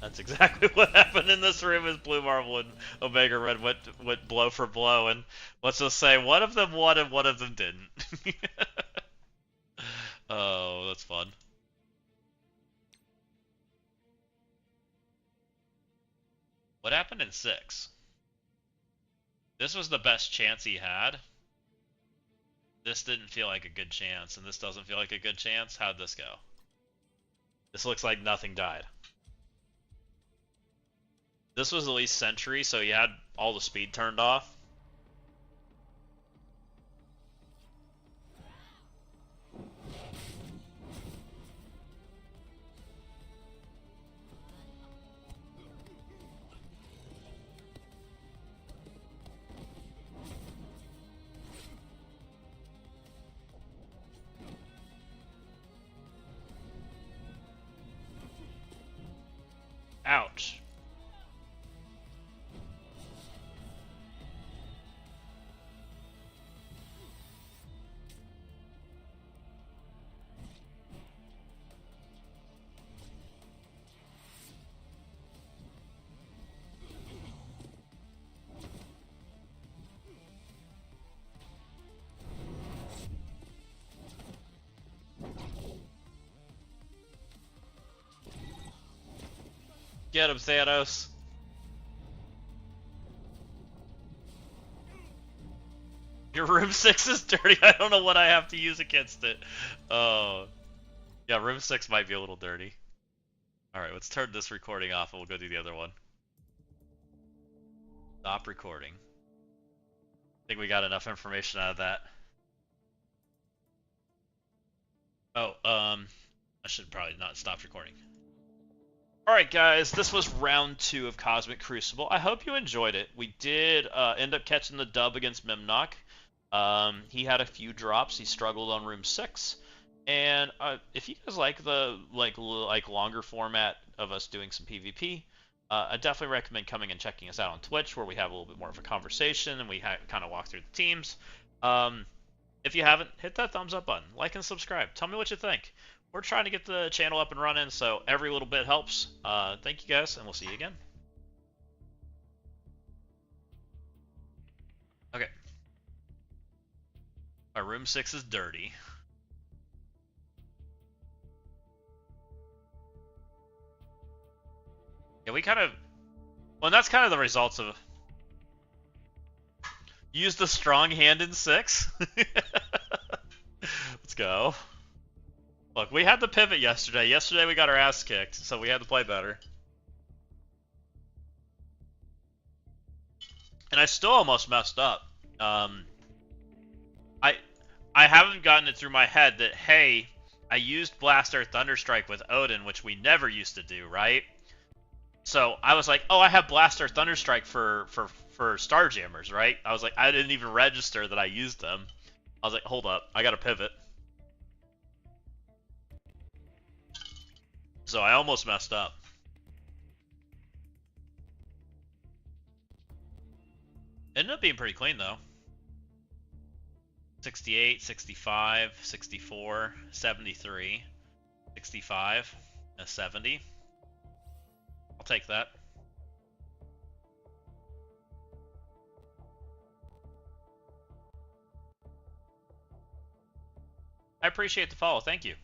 That's exactly what happened in this room as Blue Marvel and Omega Red went blow for blow, and let's just say one of them won and one of them didn't. Oh, that's fun. What happened in 6? This was the best chance he had. This didn't feel like a good chance, and this doesn't feel like a good chance. How'd this go? This looks like nothing died. This was at least Sentry, so he had all the speed turned off. Ouch. Get him, Thanos. Your room 6 is dirty. I don't know what I have to use against it. Oh. Yeah, room 6 might be a little dirty. Alright, let's turn this recording off and we'll go do the other one. Stop recording. I think we got enough information out of that. Oh, I should probably not stop recording. Alright guys, this was round 2 of Cosmic Crucible. I hope you enjoyed it. We did end up catching the dub against Mimnock. He had a few drops. He struggled on room 6. And if you guys like the longer format of us doing some PvP, I definitely recommend coming and checking us out on Twitch, where we have a little bit more of a conversation and we kind of walk through the teams. If you haven't, hit that thumbs up button, like and subscribe. Tell me what you think. We're trying to get the channel up and running, so every little bit helps. Thank you guys, and we'll see you again. Okay. My room 6 is dirty. Yeah, we kind of Well, and that's kind of the results of... Use the strong hand in 6. Let's go. Look, we had the pivot yesterday. Yesterday we got our ass kicked, so we had to play better. And I still almost messed up. I haven't gotten it through my head that, hey, I used Blast Earth Thunderstrike with Odin, which we never used to do, right? So I was like, oh, I have Blast Earth Thunderstrike for Starjammers, right? I was like, I didn't even register that I used them. I was like, hold up, I gotta pivot. So I almost messed up. Ended up being pretty clean, though. 68, 65, 64, 73, 65, and 70. I'll take that. I appreciate the follow, thank you.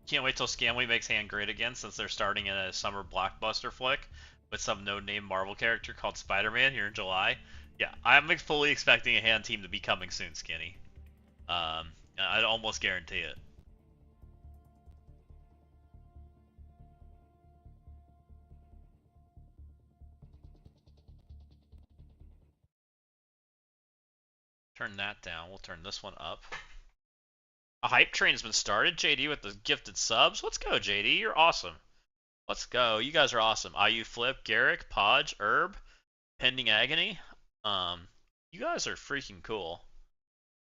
Can't wait till Scamly makes hand great again, since they're starting in a summer blockbuster flick with some no-name Marvel character called Spider-Man here in July. Yeah, I'm fully expecting a hand team to be coming soon, Skinny. I'd almost guarantee it. Turn that down. We'll turn this one up. A hype train has been started. JD with the gifted subs. Let's go, JD. You're awesome. Let's go. You guys are awesome. IU Flip, Garrick, Podge, Herb, Pending Agony. You guys are freaking cool.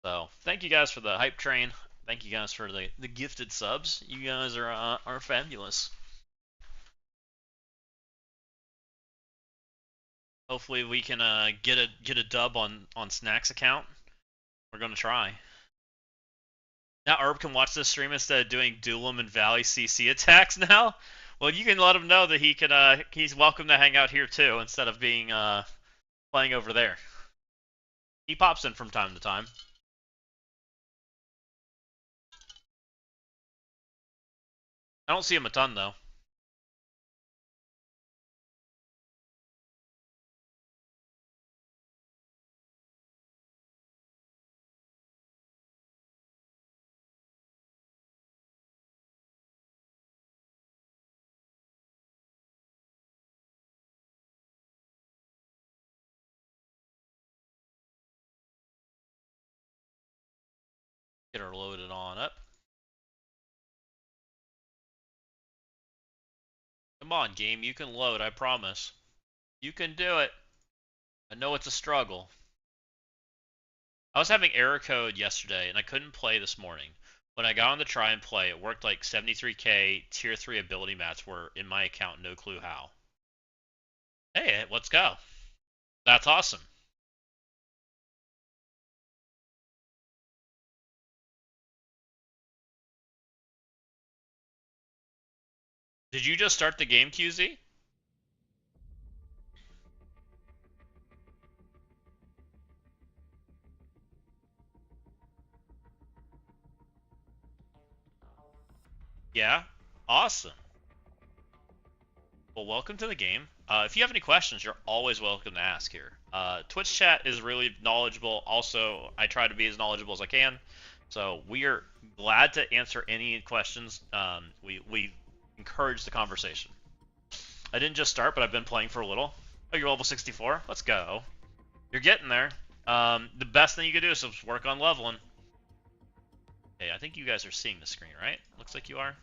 So, thank you guys for the hype train. Thank you guys for the gifted subs. You guys are fabulous. Hopefully we can get a dub on Snack's account. We're gonna try. Now Herb can watch this stream instead of doing Doolum and Valley CC attacks now. Well, you can let him know that he can. He's welcome to hang out here too, instead of being playing over there. He pops in from time to time. I don't see him a ton though. Get her loaded on up. Come on, game, you can load, I promise. You can do it. I know it's a struggle. I was having error code yesterday, and I couldn't play this morning. When I got on to try and play, it worked like 73k tier 3 ability mats were in my account, no clue how. Hey, let's go. That's awesome. Did you just start the game, QZ? Yeah? Awesome. Well, welcome to the game. If you have any questions, you're always welcome to ask here. Twitch chat is really knowledgeable. Also, I try to be as knowledgeable as I can. So we are glad to answer any questions. We encourage the conversation. I didn't just start, but I've been playing for a little. Oh, you're level 64? Let's go. You're getting there. The best thing you can do is just work on leveling. Hey, I think you guys are seeing the screen, right? Looks like you are.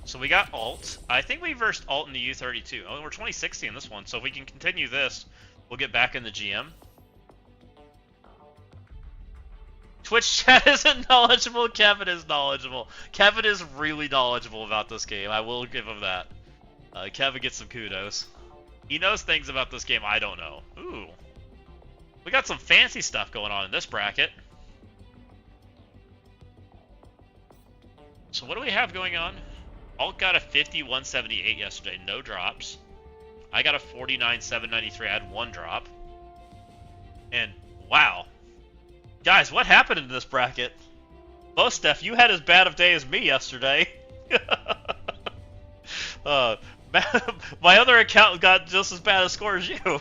So we got alt. I think we versed alt in the U32. Oh, we're 2060 in this one, so if we can continue this, we'll get back in the GM. Twitch chat isn't knowledgeable. Kevin is knowledgeable. Kevin is really knowledgeable about this game. I will give him that. Kevin gets some kudos. He knows things about this game I don't know. Ooh. We got some fancy stuff going on in this bracket. So what do we have going on? Alt got a 5178 yesterday, no drops. I got a 49,793. I had one drop. And wow. Guys, what happened in this bracket? Steph, you had as bad of day as me yesterday. My other account got just as bad a score as you.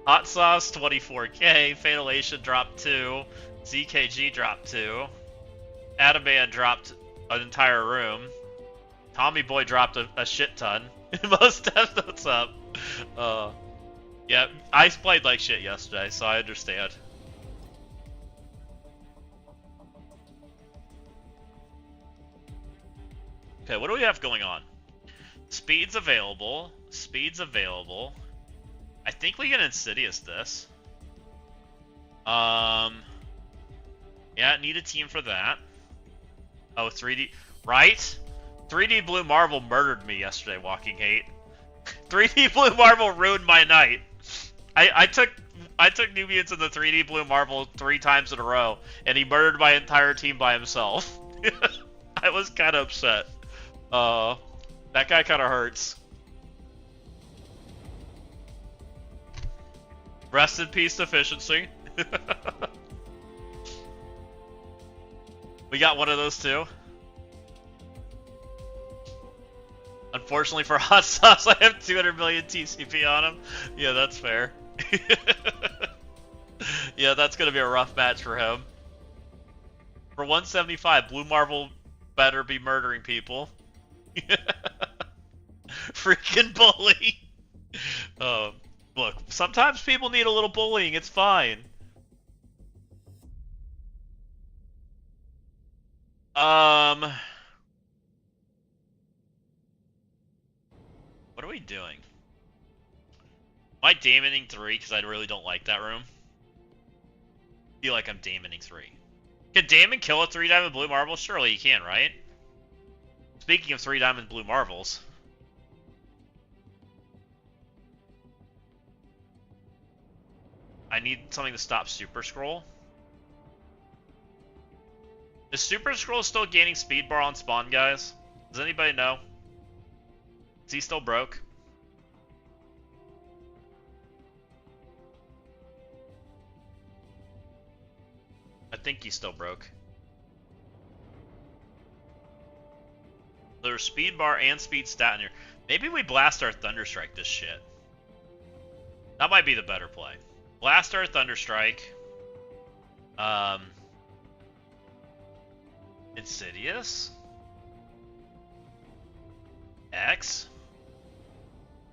Hot Sauce 24k, Fatalation dropped 2, ZKG dropped 2, Adaman dropped an entire room, Tommy Boy dropped a shit ton. Most Steph, what's up? Yeah, I played like shit yesterday, so I understand. Okay, what do we have going on? Speed's available. Speed's available. I think we get Insidious this. Yeah, need a team for that. Oh, 3D. Right? 3D Blue Marvel murdered me yesterday, Walking Hate. 3D Blue Marvel ruined my night. I took Nubians in the 3D Blue Marvel 3 times in a row, and he murdered my entire team by himself. I was kind of upset. That guy kind of hurts. Rest in peace, efficiency. We got one of those too. Unfortunately for Hot Sauce, I have 200 million TCP on him. Yeah, that's fair. Yeah, that's gonna be a rough match for him. For 175, Blue Marvel better be murdering people. Freaking bully. Look, sometimes people need a little bullying, it's fine. What are we doing? Am I Daemoning 3 because I really don't like that room? Feel like I'm Daemoning 3. Can Daemon kill a 3-diamond blue marble? Surely he can, right? Speaking of 3-diamond blue marbles. I need something to stop Super Scroll. Is Super Scroll still gaining speed bar on spawn, guys? Does anybody know? Is he still broke? I think he's still broke. There's speed bar and speed stat in here. Maybe we blast our Thunderstrike this shit. That might be the better play. Blast our Thunderstrike. Insidious. X.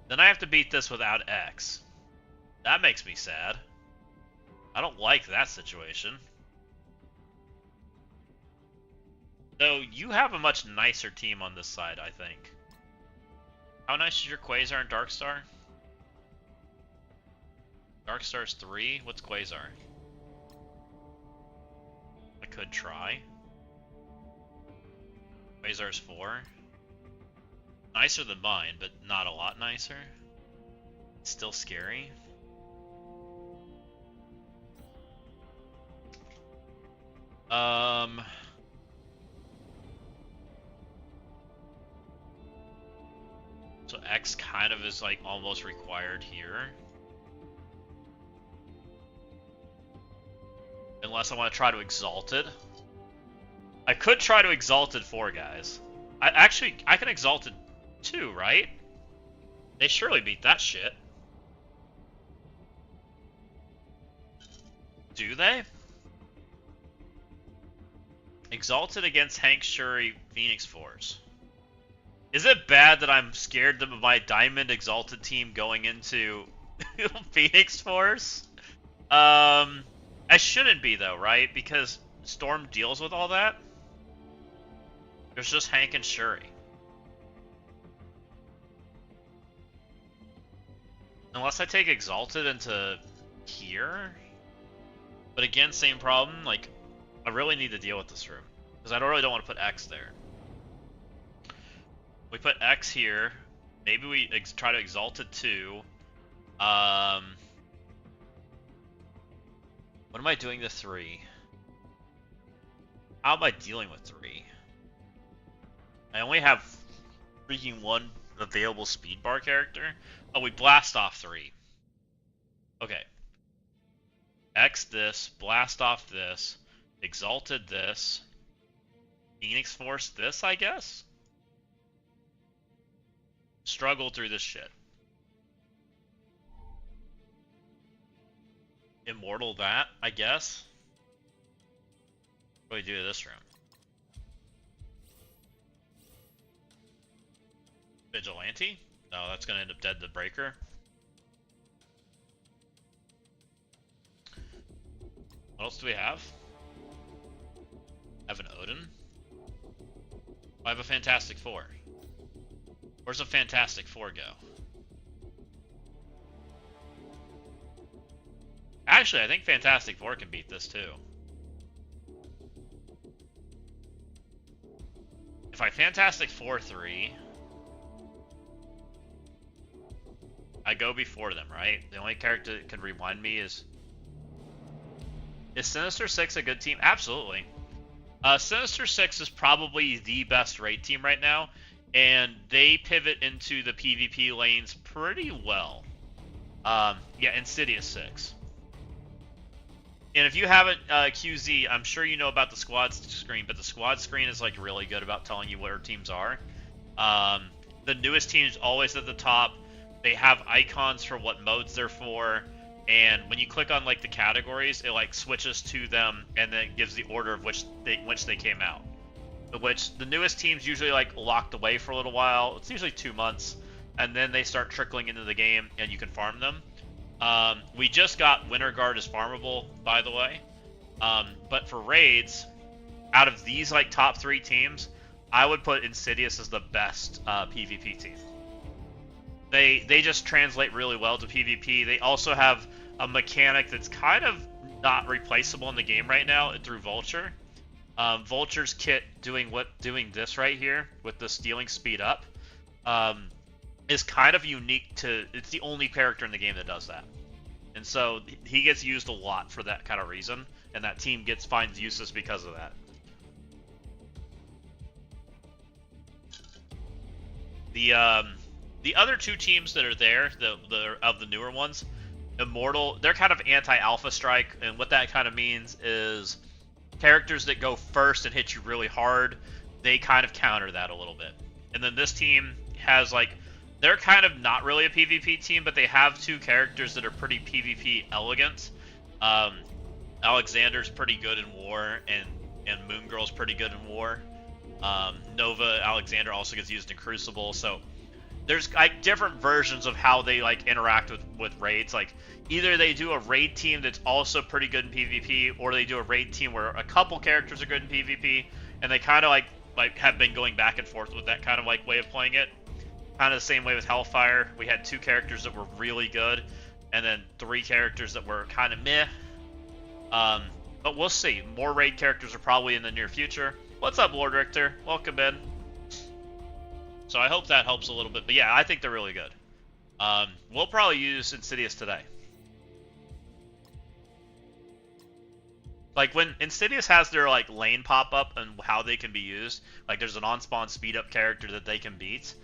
Then I have to beat this without X. That makes me sad. I don't like that situation. Though you have a much nicer team on this side, I think. How nice is your Quasar and Darkstar? Darkstar's 3? What's Quasar? I could try. Quasar's 4. Nicer than mine, but not a lot nicer. It's still scary. So X kind of is like almost required here. Unless I want to try to Exalted. I could try to Exalted 4, guys. I can Exalted 2, right? They surely beat that shit. Do they? Exalted against Hank Shuri Phoenix Force. Is it bad that I'm scared of my Diamond Exalted team going into Phoenix Force? I shouldn't be though, right? Because Storm deals with all that. There's just Hank and Shuri. Unless I take Exalted into here. But again, same problem. Like, I really need to deal with this room. Because I really don't want to put X there. We put X here. Maybe we try to exalt it 2. What am I doing to 3? How am I dealing with 3? I only have freaking 1 available speed bar character. Oh, we blast off 3. Okay. X this, blast off this, exalted this, Phoenix Force this, I guess? Struggle through this shit. Immortal that, I guess? What do we do to this room? Vigilante? No, that's gonna end up dead to Breaker. What else do we have? I have an Odin. I have a Fantastic Four. Where's a Fantastic Four go? Actually, I think Fantastic Four can beat this too. If I Fantastic Four 3, I go before them, right? The only character that can rewind me is... Is Sinister Six a good team? Absolutely. Sinister Six is probably the best raid team right now, and they pivot into the PvP lanes pretty well. Yeah, Insidious 6. And if you haven't QZ, I'm sure you know about the squad screen, but the squad screen is like really good about telling you where teams are. The newest team's always at the top. They have icons for what modes they're for, and when you click on like the categories, it like switches to them, and then it gives the order of which they came out. Which the newest teams usually like locked away for a little while. It's usually 2 months, and then they start trickling into the game, and you can farm them. We just got Winter Guard as farmable, by the way. But for raids, out of these like top 3 teams, I would put Insidious as the best PvP team. They just translate really well to PvP. They also have a mechanic that's kind of not replaceable in the game right now through Vulture. Vulture's kit doing this right here with the stealing speed up is kind of unique to... It's the only character in the game that does that. And so he gets used a lot for that kind of reason, and that team finds uses because of that. The other 2 teams that are there, of the newer ones, Immortal, they're kind of anti-Alpha Strike, and what that kind of means is characters that go first and hit you really hard, they kind of counter that a little bit. And then this team has like... They're kind of not really a PvP team, but they have 2 characters that are pretty PvP elegant. Alexander's pretty good in war, and Moon Girl's pretty good in war. Nova Alexander also gets used in Crucible, so there's like different versions of how they like interact with raids. Like either they do a raid team that's also pretty good in PvP, or they do a raid team where a couple characters are good in PvP, and they kind of like have been going back and forth with that kind of like way of playing it. Kind of the same way with Hellfire. We had 2 characters that were really good, and then 3 characters that were kind of meh. But we'll see. More raid characters are probably in the near future. What's up, Lord Richter? Welcome in. So I hope that helps a little bit. But yeah, I think they're really good. We'll probably use Insidious today. Like when Insidious has their like lane pop up and how they can be used, like there's an on-spawn speed up character that they can beat.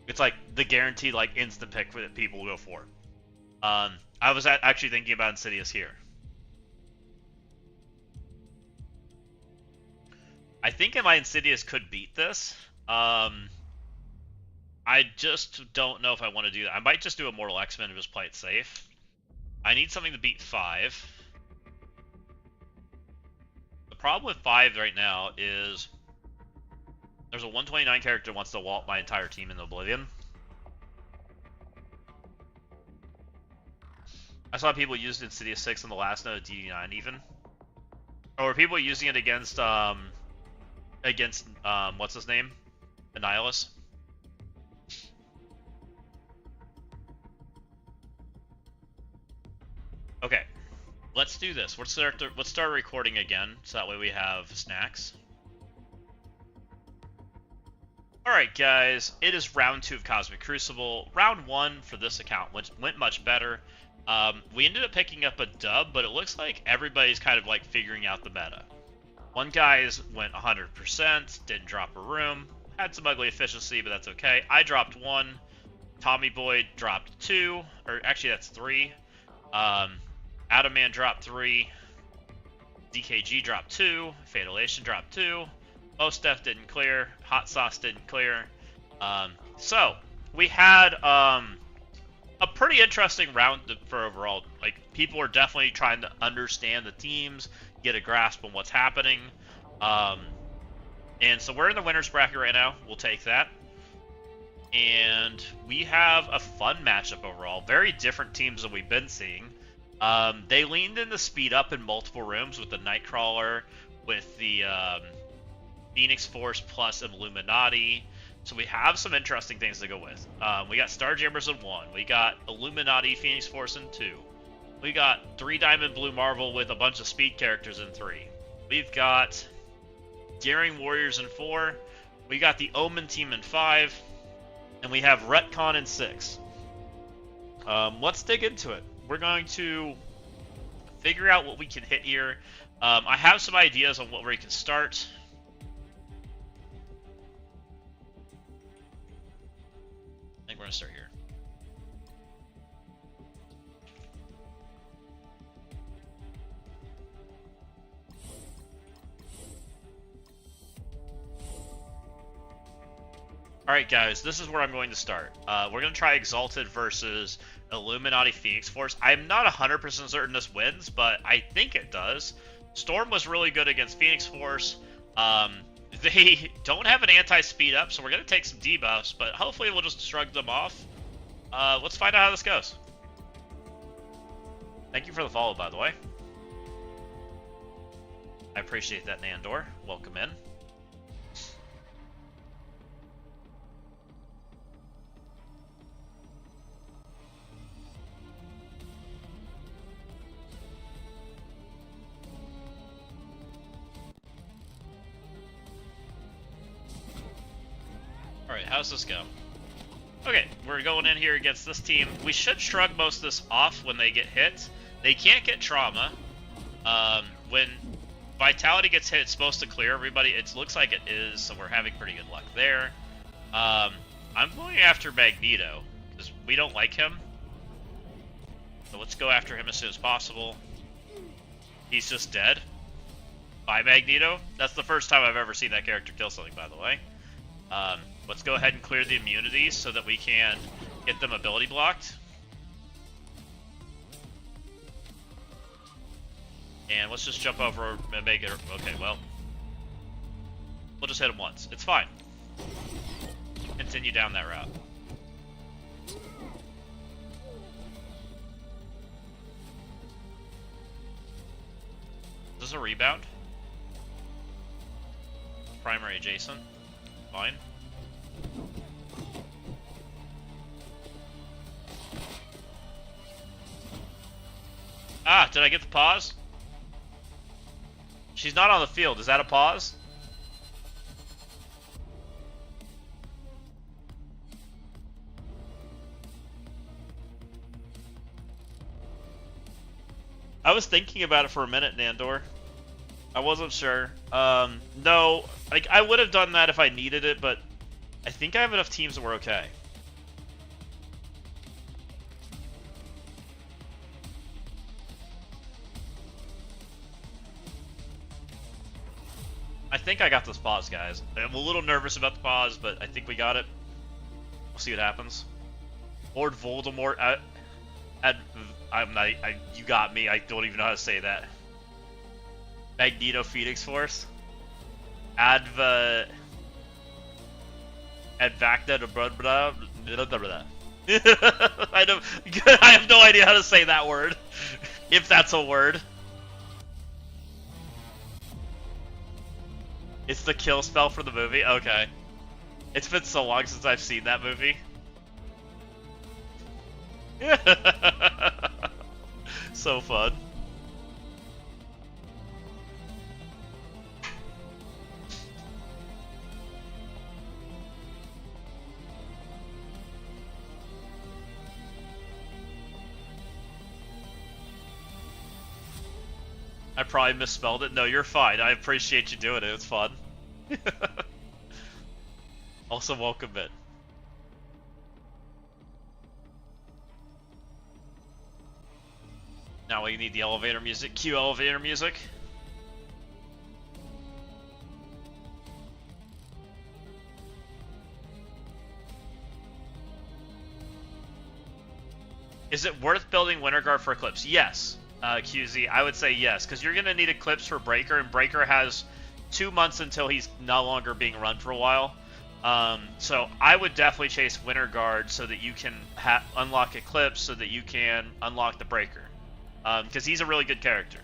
It's like the guaranteed like instant pick that people go for. I was actually thinking about Insidious here. I think my Insidious could beat this. I just don't know if I want to do that. I might just do Immortal X-Men and just play it safe. I need something to beat 5. The problem with 5 right now is there's a 129 character who wants to walt my entire team in Oblivion. I saw people use Insidious 6 in the last node of DD9 even. Or were people using it against what's his name? Annihilus? Okay, let's do this. Let's start recording again, so that way we have snacks. Alright guys, it is round 2 of Cosmic Crucible. Round 1 for this account went much better. We ended up picking up a dub, but it looks like everybody's kind of like figuring out the meta. One guy's went 100%, didn't drop a room, had some ugly efficiency, but that's okay. I dropped 1, Tommy Boy dropped 2, or actually that's 3. Adam Man dropped 3, DKG dropped 2, Fatalation dropped 2, Most Def didn't clear, Hot Sauce didn't clear. So we had a pretty interesting round for overall. Like, people are definitely trying to understand the teams, get a grasp on what's happening. And so we're in the winner's bracket right now. We'll take that. And we have a fun matchup overall. Very different teams than we've been seeing. They leaned in the speed up in multiple rooms with the Nightcrawler, with the Phoenix Force plus Illuminati. So we have some interesting things to go with. We got Starjammers in 1. We got Illuminati Phoenix Force in 2. We got 3 Diamond Blue Marvel with a bunch of speed characters in 3. We've got Daring Warriors in 4. We got the Omen team in 5. And we have Retcon in 6. Let's dig into it. We're going to figure out what we can hit here. I have some ideas on where we can start. I think we're going to start here. Alright guys, this is where I'm going to start. We're going to try Exalted versus Illuminati Phoenix Force. I'm not 100% certain this wins, but I think it does. Storm was really good against Phoenix Force. They don't have an anti-speed up, so we're going to take some debuffs, but hopefully we'll just shrug them off. Let's find out how this goes. Thank you for the follow, by the way. I appreciate that, Nandor. Welcome in. Alright, how's this go? Okay, we're going in here against this team. We should shrug most of this off when they get hit. They can't get trauma. When Vitality gets hit, it's supposed to clear everybody. It looks like it is, so we're having pretty good luck there. I'm going after Magneto, because we don't like him. So let's go after him as soon as possible. He's just dead by Magneto. That's the first time I've ever seen that character kill something, by the way. Let's go ahead and clear the immunities so that we can get them ability blocked. And let's just jump over and make it... Okay, well. We'll just hit him once. It's fine. Continue down that route. Is this a rebound? Primary adjacent. Fine. Ah, did I get the pause? She's not on the field. Is that a pause? I was thinking about it for a minute, Nandor. I wasn't sure. No, like I would have done that if I needed it, but I think I have enough teams that we're okay. I think I got this pause, guys. I'm a little nervous about the pause, but I think we got it. We'll see what happens. Lord Voldemort. You got me. I don't even know how to say that. Magneto Phoenix Force. Advacta. I have no idea how to say that word. If that's a word. It's the kill spell for the movie? Okay. It's been so long since I've seen that movie. So fun. I probably misspelled it. No, you're fine. I appreciate you doing it. It's fun. Also, welcome in. Now we need the elevator music. Cue elevator music. Is it worth building Winter Guard for Eclipse? Yes, QZ. I would say yes, because you're going to need Eclipse for Breaker, and Breaker has 2 months until he's no longer being run for a while. So I would definitely chase Winter Guard so that you can unlock Eclipse so that you can unlock the Breaker. Because he's a really good character.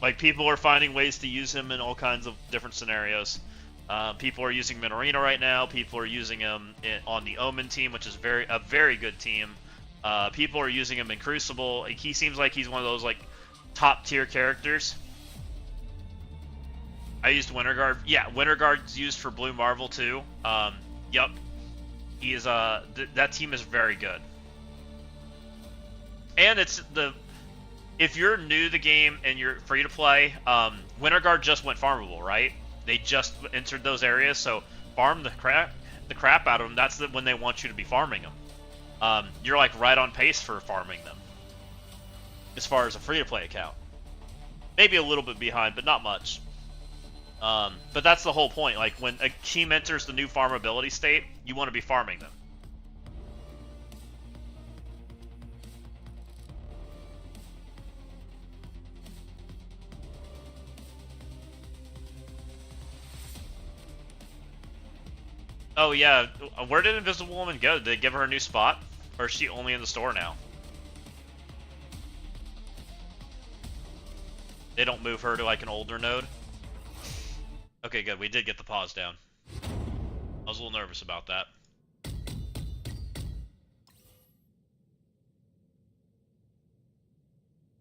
Like, people are finding ways to use him in all kinds of different scenarios. People are using him in Arena right now. People are using him on the Omen team, which is a very good team. People are using him in Crucible. He seems like he's one of those like top tier characters. I used Winter Guard. Yeah, Winter Guard's used for Blue Marvel too. Yep, he is. That team is very good. And if you're new to the game and you're free to play, Winter Guard just went farmable, right? They just entered those areas, so farm the crap out of them. That's when they want you to be farming them. You're like right on pace for farming them, as far as a free-to-play account. Maybe a little bit behind, but not much. But that's the whole point. Like, when a team enters the new farmability state, you want to be farming them. Oh yeah, where did Invisible Woman go? Did they give her a new spot? Or is she only in the store now? They don't move her to like an older node? Okay, good. We did get the pause down. I was a little nervous about that.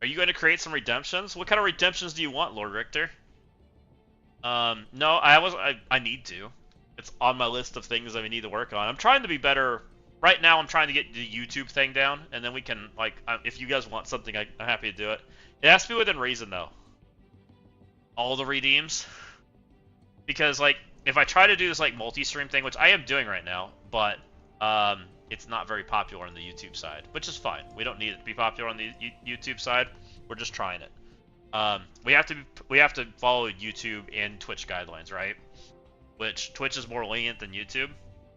Are you going to create some redemptions? What kind of redemptions do you want, Lord Richter? No, I need to. It's on my list of things I need to work on. I'm trying to be better. Right now, I'm trying to get the YouTube thing down, and then we can, like, if you guys want something, I'm happy to do it. It has to be within reason, though. All the redeems. Because, like, if I try to do this, like, multi-stream thing, which I am doing right now, but it's not very popular on the YouTube side, which is fine. We don't need it to be popular on the YouTube side. We're just trying it. We have to follow YouTube and Twitch guidelines, right? Which Twitch is more lenient than YouTube.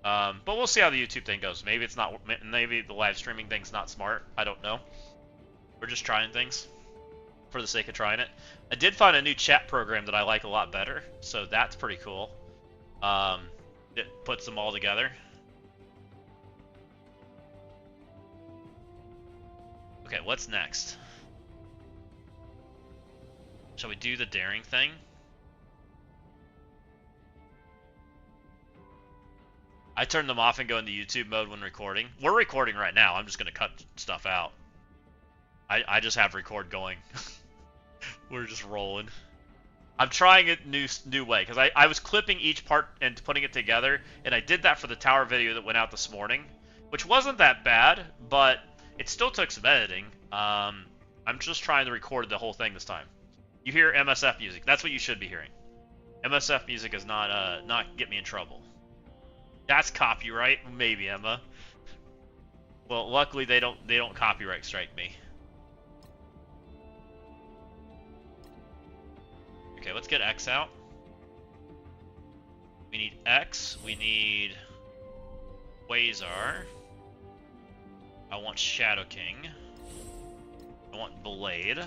But we'll see how the YouTube thing goes. Maybe it's not. Maybe the live streaming thing's not smart. I don't know. We're just trying things for the sake of trying it. I did find a new chat program that I like a lot better, so that's pretty cool. It puts them all together. Okay, what's next? Shall we do the daring thing? I turn them off and go into YouTube mode when recording. We're recording right now. I'm just going to cut stuff out. I just have record going. We're just rolling. I'm trying a new way, because I was clipping each part and putting it together, and I did that for the tower video that went out this morning, which wasn't that bad, but it still took some editing. I'm just trying to record the whole thing this time. You hear MSF music. That's what you should be hearing. MSF music is not get me in trouble. That's copyright, maybe, Emma. Well, luckily they don't copyright strike me. Okay, let's get X out. We need X. We need Quasar. I want Shadow King. I want Blade.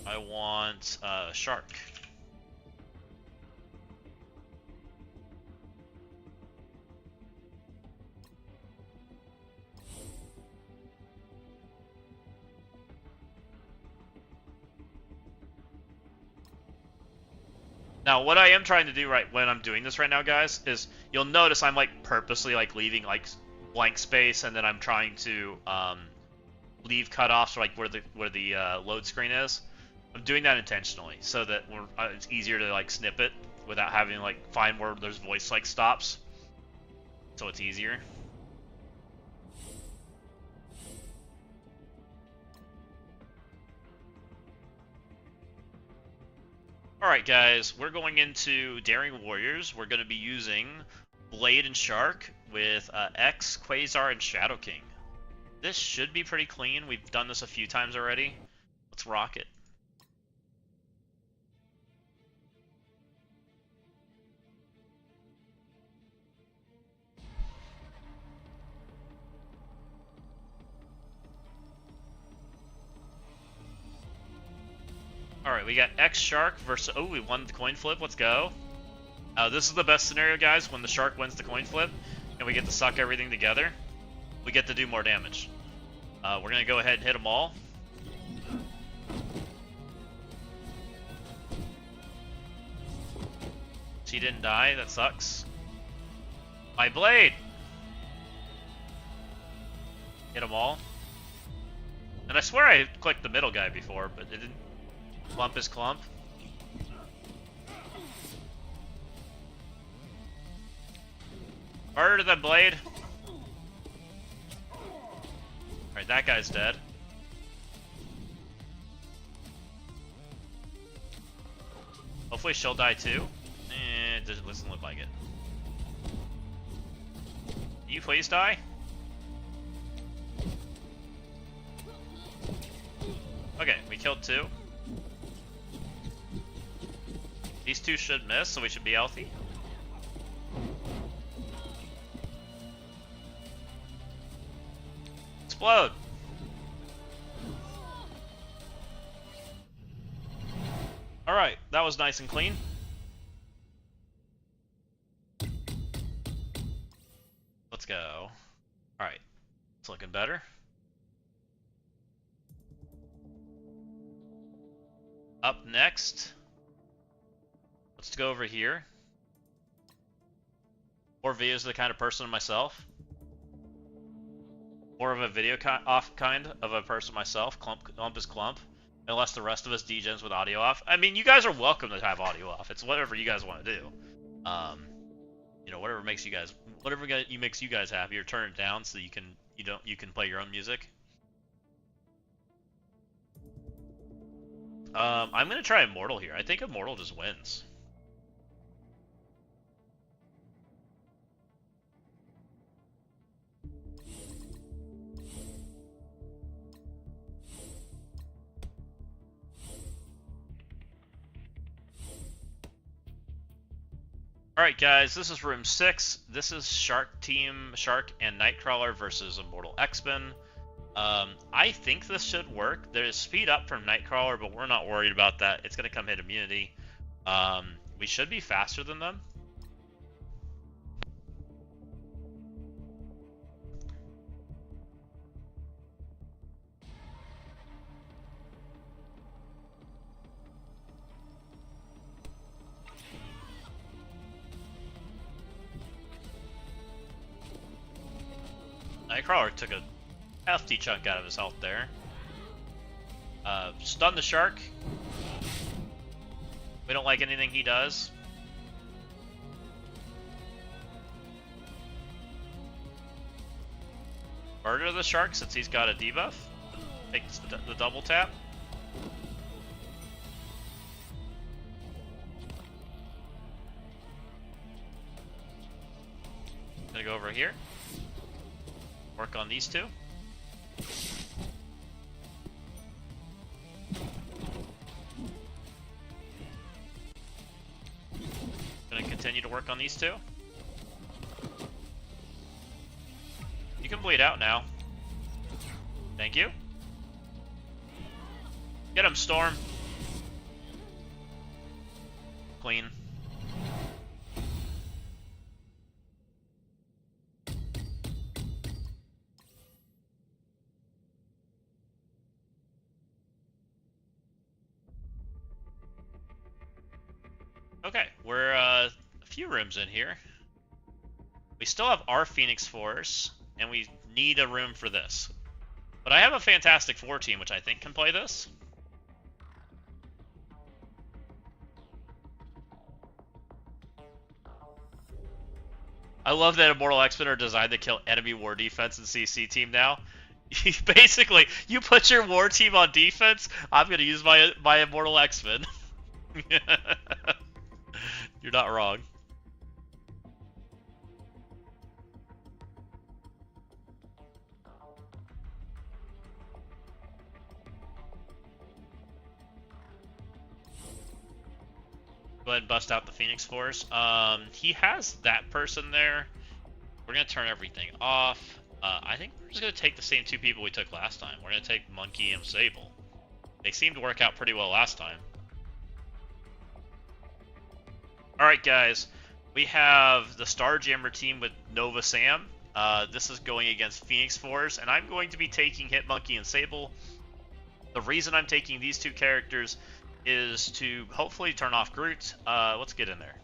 I want Shark. Now, what I am trying to do right when I'm doing this right now, guys, is you'll notice I'm like purposely like leaving like blank space, and then I'm trying to leave cutoffs like where the load screen is. I'm doing that intentionally so that it's easier to like snip it without having to like find where there's voice like stops. So it's easier. Alright guys, we're going into Daring Warriors. We're going to be using Blade and Shark with X, Quasar, and Shadow King. This should be pretty clean. We've done this a few times already. Let's rock it. Alright, we got X Shark versus... Oh, we won the coin flip. Let's go. This is the best scenario, guys, when the Shark wins the coin flip, and we get to suck everything together. We get to do more damage. We're going to go ahead and hit them all. She didn't die. That sucks. My blade! Hit them all. And I swear I clicked the middle guy before, but it didn't... Clump is clump. Harder than blade. Alright, that guy's dead. Hopefully she'll die too. It doesn't look like it. Can you please die? Okay, we killed two. These two should miss, so we should be healthy. Explode! Alright, that was nice and clean. Let's go. Alright, it's looking better. Up next, let's go over here. More videos of the kind of person myself. More of a video off kind of a person myself. Clump is clump. Unless the rest of us degens with audio off. I mean, you guys are welcome to have audio off. It's whatever you guys want to do. You know, whatever makes you guys happy, or turn it down so you can play your own music. I'm gonna try Immortal here. I think Immortal just wins. Alright guys, this is room 6. This is Shark and Nightcrawler versus Immortal X-Men. I think this should work. There's speed up from Nightcrawler, but we're not worried about that. It's going to come hit immunity. We should be faster than them. Nightcrawler took a hefty chunk out of his health there. Stun the Shark. We don't like anything he does. Murder the Shark since he's got a debuff. Takes the double tap. Gonna go over here. Work on these two. Gonna continue to work on these two. You can bleed out now. Thank you. Get him, Storm. Clean. Okay, we're a few rooms in here. We still have our Phoenix Force, and we need a room for this. But I have a Fantastic Four team, which I think can play this. I love that Immortal X-Men are designed to kill enemy war defense and CC team now. Basically, you put your war team on defense, I'm going to use my Immortal X-Men. You're not wrong. Go ahead and bust out the Phoenix Force. He has that person there. We're gonna turn everything off. I think we're just gonna take the same two people we took last time. We're gonna take Monkey and Sable. They seemed to work out pretty well last time. Alright guys, we have the Starjammer team with Nova Sam. This is going against Phoenix Force, and I'm going to be taking Hit Monkey and Sable. The reason I'm taking these two characters is to hopefully turn off Groot. Let's get in there.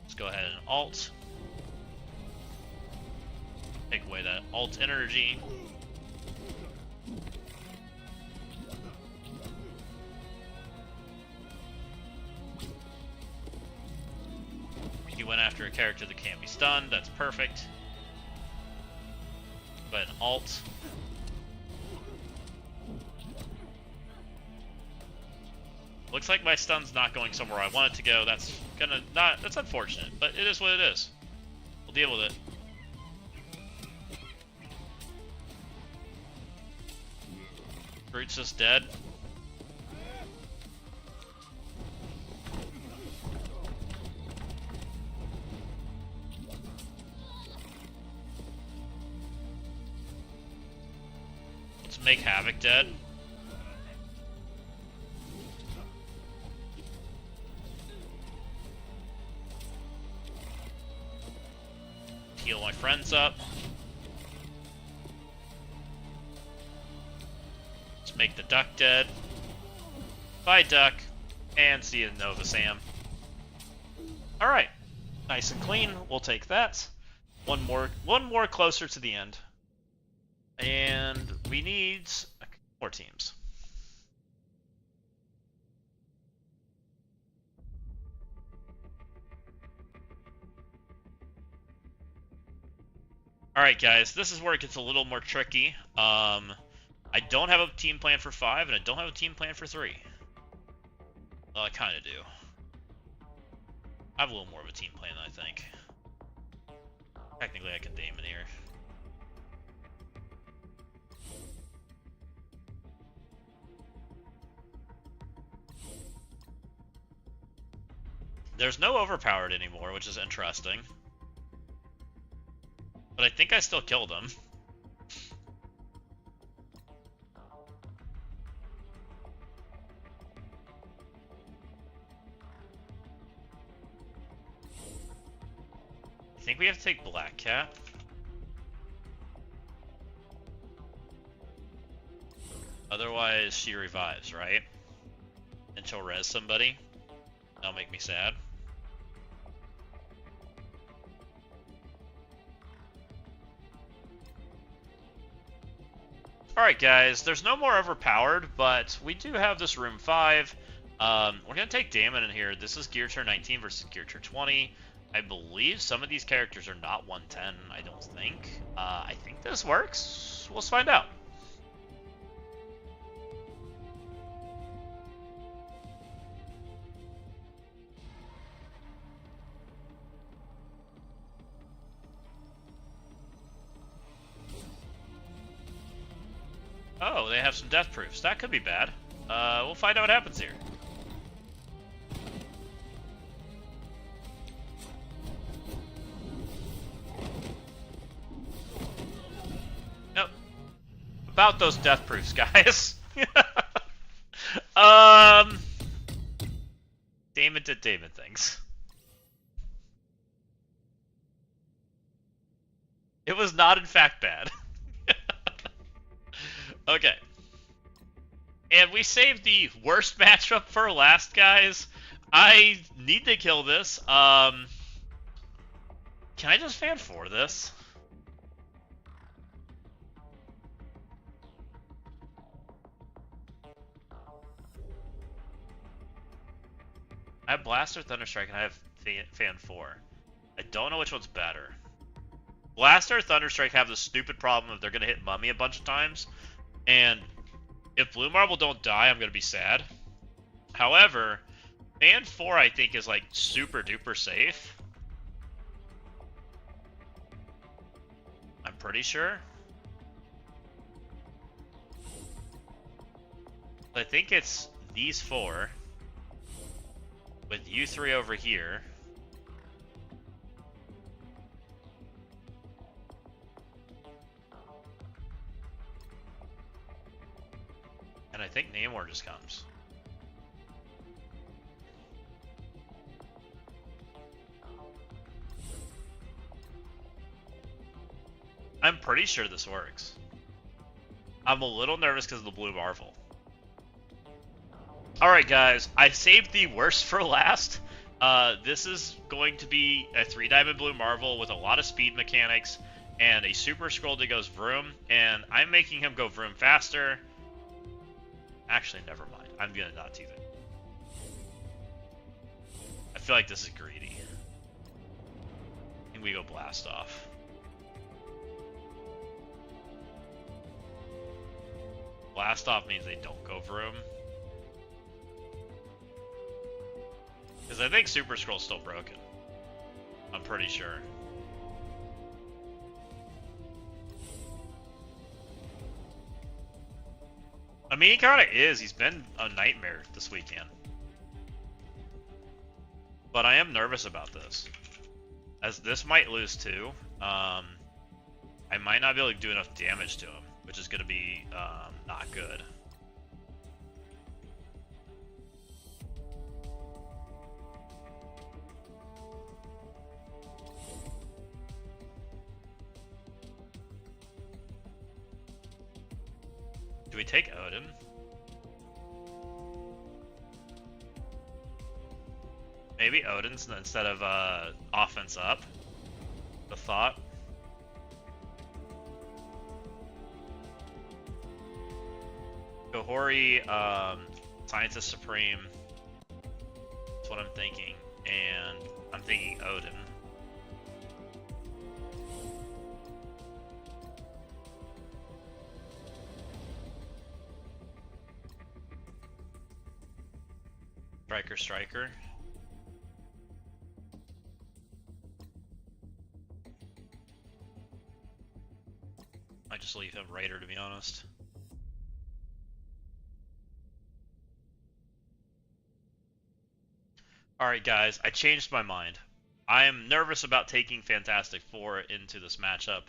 Let's go ahead and alt. Take away that alt energy. He went after a character that can't be stunned. That's perfect. Go ahead and alt. Looks like my stun's not going somewhere I want it to go. That's unfortunate, but it is what it is. We'll deal with it. Groot's just dead. Let's make Havoc dead. Heal my friends up. Let's make the Duck dead. Bye, Duck. And see you, Nova Sam. Alright. Nice and clean. We'll take that. One more closer to the end. And we need more teams. Alright guys, this is where it gets a little more tricky. I don't have a team plan for 5, and I don't have a team plan for 3. Well, I kind of do. I have a little more of a team plan, I think. Technically, I can Damon here. There's no overpowered anymore, which is interesting. But I think I still killed him. I think we have to take Black Cat. Otherwise, she revives, right? And she'll res somebody. That'll make me sad. Alright guys, there's no more overpowered, but we do have this room 5. We're going to take Damon in here. This is gear turn 19 versus gear turn 20. I believe some of these characters are not 110, I don't think. I think this works. Let's find out. Oh, they have some death proofs. That could be bad. We'll find out what happens here. Nope. About those death proofs, guys. Damon did Damon things. It was not, in fact, bad. Okay. And we saved the worst matchup for last, guys. I need to kill this. Can I just fan 4 this? I have Blaster, Thunderstrike, and I have Fan 4. I don't know which one's better. Blaster, Thunderstrike have the stupid problem of they're going to hit Mummy a bunch of times, and if Blue Marble don't die, I'm going to be sad. However, Fan 4 I think is like super duper safe. I'm pretty sure. I think it's these 4 with you 3 over here. And I think Namor just comes. I'm pretty sure this works. I'm a little nervous because of the Blue Marvel. Alright guys, I saved the worst for last. This is going to be a 3-diamond Blue Marvel with a lot of speed mechanics and a Super Scroll that goes vroom, and I'm making him go vroom faster. Actually, never mind. I'm gonna not do that. I feel like this is greedy. I think we go Blast Off. Blast Off means they don't go vroom. Because I think Super Scroll's still broken. I'm pretty sure. I mean, he kind of is. He's been a nightmare this weekend. But I am nervous about this. As this might lose too. I might not be able to do enough damage to him, which is going to be not good. Do we take Odin? Maybe Odin's instead of offense up. The thought. Gohori, Scientist Supreme. That's what I'm thinking. And I'm thinking Odin. Striker. Might just leave him Raider, to be honest. Alright guys, I changed my mind. I am nervous about taking Fantastic Four into this matchup.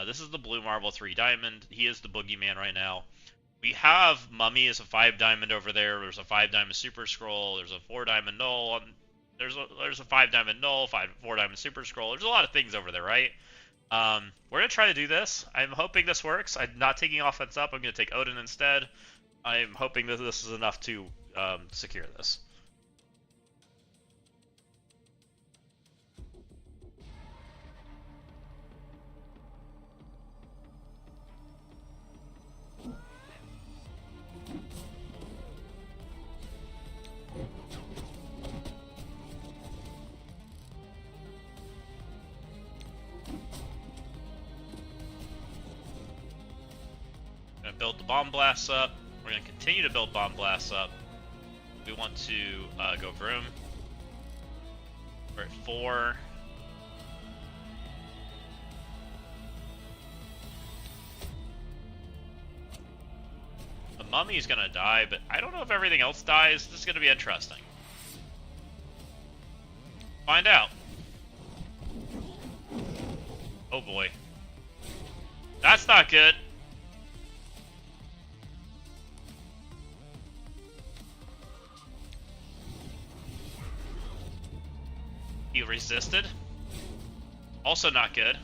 This is the Blue Marble 3-diamond. He is the boogeyman right now. We have Mummy as a 5-diamond over there. There's a 5-diamond Super Scroll. There's a 4-diamond Null. There's a 5-diamond Null, 4-diamond Super Scroll. There's a lot of things over there, right? We're going to try to do this. I'm hoping this works. I'm not taking offense up. I'm going to take Odin instead. I'm hoping that this is enough to secure this. Build the Bomb Blasts up. We're going to continue to build Bomb Blasts up. We want to go Vroom. We're at 4. The Mummy is going to die, but I don't know if everything else dies. This is going to be interesting. Find out. Oh boy. That's not good. He resisted. Also not good.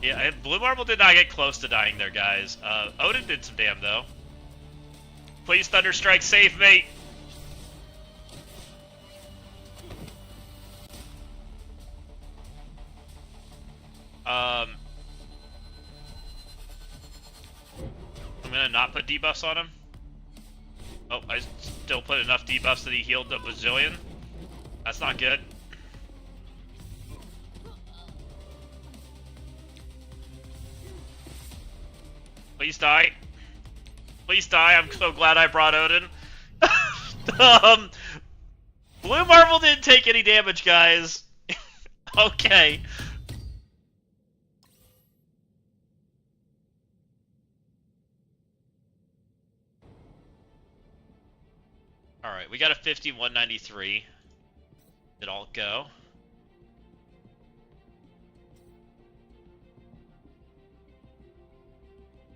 Yeah, Blue Marble did not get close to dying there, guys. Odin did some damn, though. Please, Thunderstrike, save me! gonna not put debuffs on him? Oh, I still put enough debuffs that he healed a bazillion. That's not good. Please die. Please die. I'm so glad I brought Odin. Blue Marvel didn't take any damage, guys. Okay. Alright, we got a 5193. Did all go?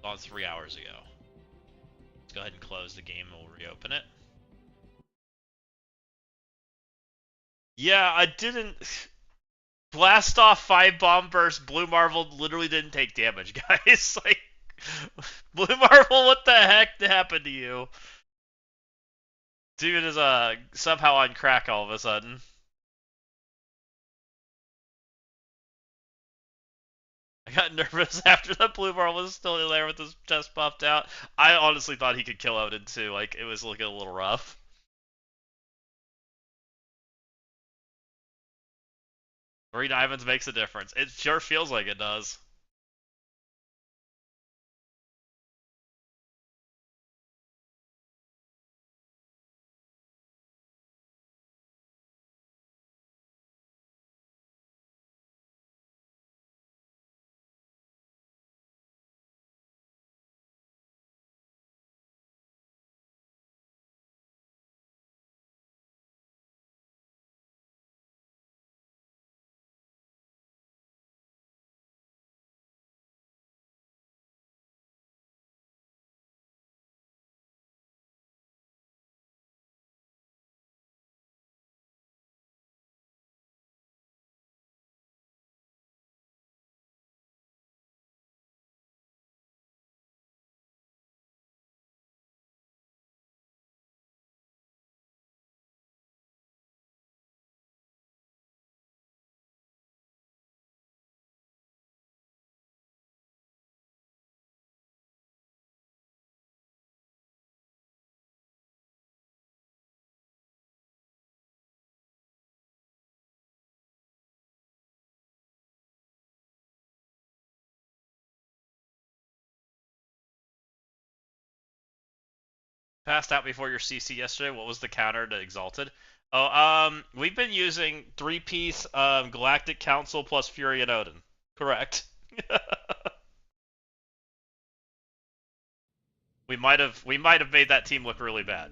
On 3 hours ago. Let's go ahead and close the game and we'll reopen it. Yeah, I didn't... Blast off 5 bomb burst. Blue Marvel literally didn't take damage, guys. Like, Blue Marvel, what the heck happened to you? Dude is somehow on crack all of a sudden. I got nervous after the Blue Marvel was still there with his chest buffed out. I honestly thought he could kill Odin too. Like, it was looking a little rough. 3 diamonds makes a difference. It sure feels like it does. Passed out before your CC yesterday. What was the counter to Exalted? Oh, we've been using 3-piece Galactic Council plus Fury and Odin. Correct. we might have made that team look really bad.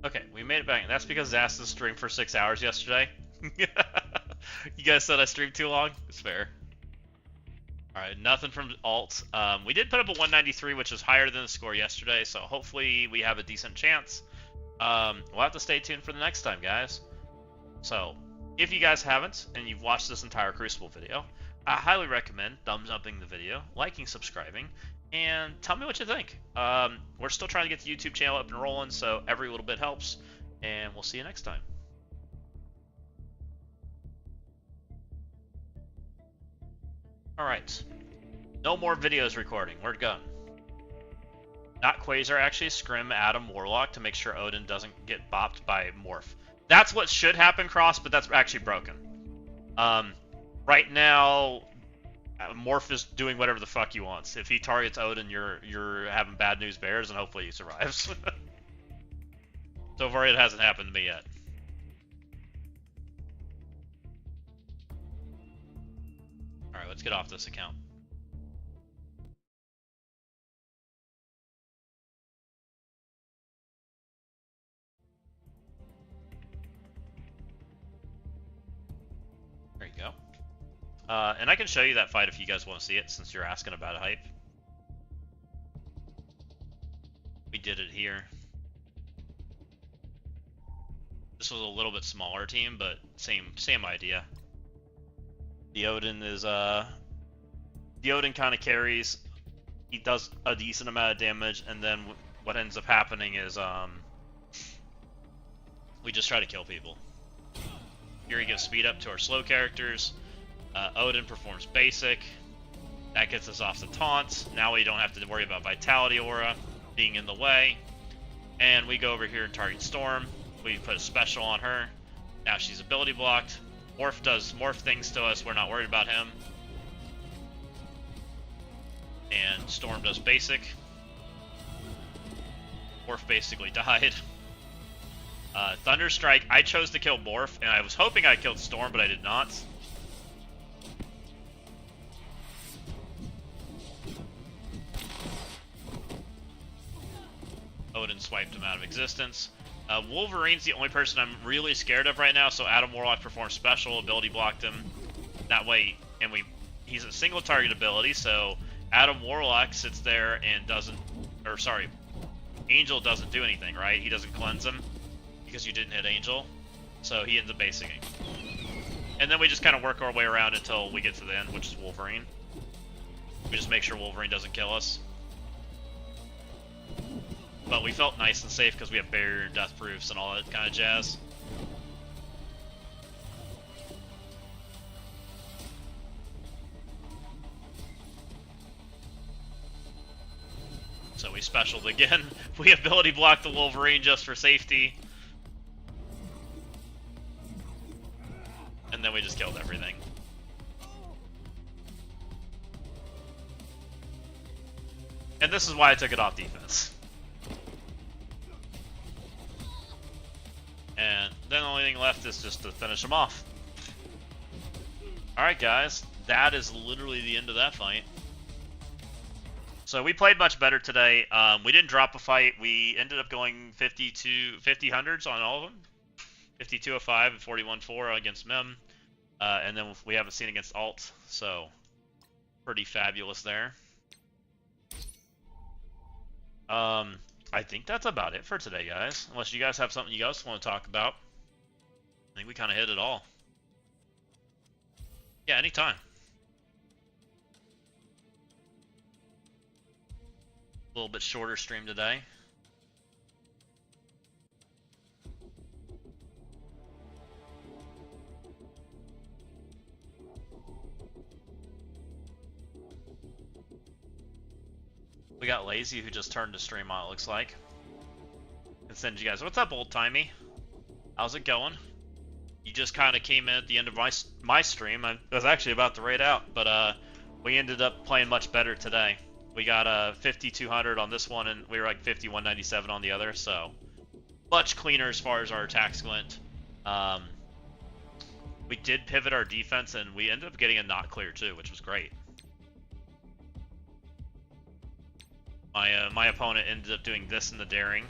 Okay, we made it back. That's because Zastin streamed for 6 hours yesterday. You guys said I streamed too long? It's fair. Alright, nothing from alt. We did put up a 193, which is higher than the score yesterday, so hopefully we have a decent chance. We'll have to stay tuned for the next time, guys. So, if you guys haven't, and you've watched this entire Crucible video, I highly recommend thumbs upping the video, liking, subscribing, and tell me what you think. We're still trying to get the YouTube channel up and rolling, so every little bit helps, and we'll see you next time. Alright. No more videos recording. We're done. Not Quasar, actually Scrim, Adam, Warlock to make sure Odin doesn't get bopped by Morph. That's what should happen, Cross, but that's actually broken. Right now, Morph is doing whatever the fuck he wants. If he targets Odin, you're having bad news bears, and hopefully he survives. So far, it hasn't happened to me yet. Alright, let's get off this account. There you go. And I can show you that fight if you guys want to see it, since you're asking about it, hype. We did it here. This was a little bit smaller team, but same idea. The Odin kind of carries. He does a decent amount of damage, and then what ends up happening is we just try to kill people. Here he gives speed up to our slow characters. Odin performs basic. That gets us off the taunts. Now we don't have to worry about Vitality Aura being in the way. And we go over here and target Storm. We put a special on her. Now she's ability blocked. Morph does morph things to us. We're not worried about him. And Storm does basic. Morph basically died. Thunderstrike, I chose to kill Morph, and I was hoping I killed Storm, but I did not. Odin swiped him out of existence. Wolverine's the only person I'm really scared of right now, so Adam Warlock performed special, ability blocked him. That way, and he's a single target ability, so Adam Warlock sits there and Angel doesn't do anything, right? He doesn't cleanse him because you didn't hit Angel, so he ends up basicing. And then we just kind of work our way around until we get to the end, which is Wolverine. We just make sure Wolverine doesn't kill us. But we felt nice and safe because we have barrier and death proofs and all that kind of jazz. So we specialed again. We ability blocked the Wolverine just for safety. And then we just killed everything. And this is why I took it off defense. And then the only thing left is just to finish him off. Alright guys, that is literally the end of that fight. So we played much better today. We didn't drop a fight. We ended up going 50 hundreds on all of them. 5205 and 41-4 against Mem. And then we haven't seen against Alt, so pretty fabulous there. I think that's about it for today, guys. Unless you guys have something you guys want to talk about. I think we kind of hit it all. Yeah, anytime. A little bit shorter stream today. We got Lazy, who just turned to stream on, it looks like. And send you guys, what's up, old timey? How's it going? You just kind of came in at the end of my stream. I was actually about to raid out, but we ended up playing much better today. We got 5200 on this one, and we were like 5197 on the other, so much cleaner as far as our attacks went. We did pivot our defense, and we ended up getting a not clear too, which was great. My opponent ended up doing this in the daring.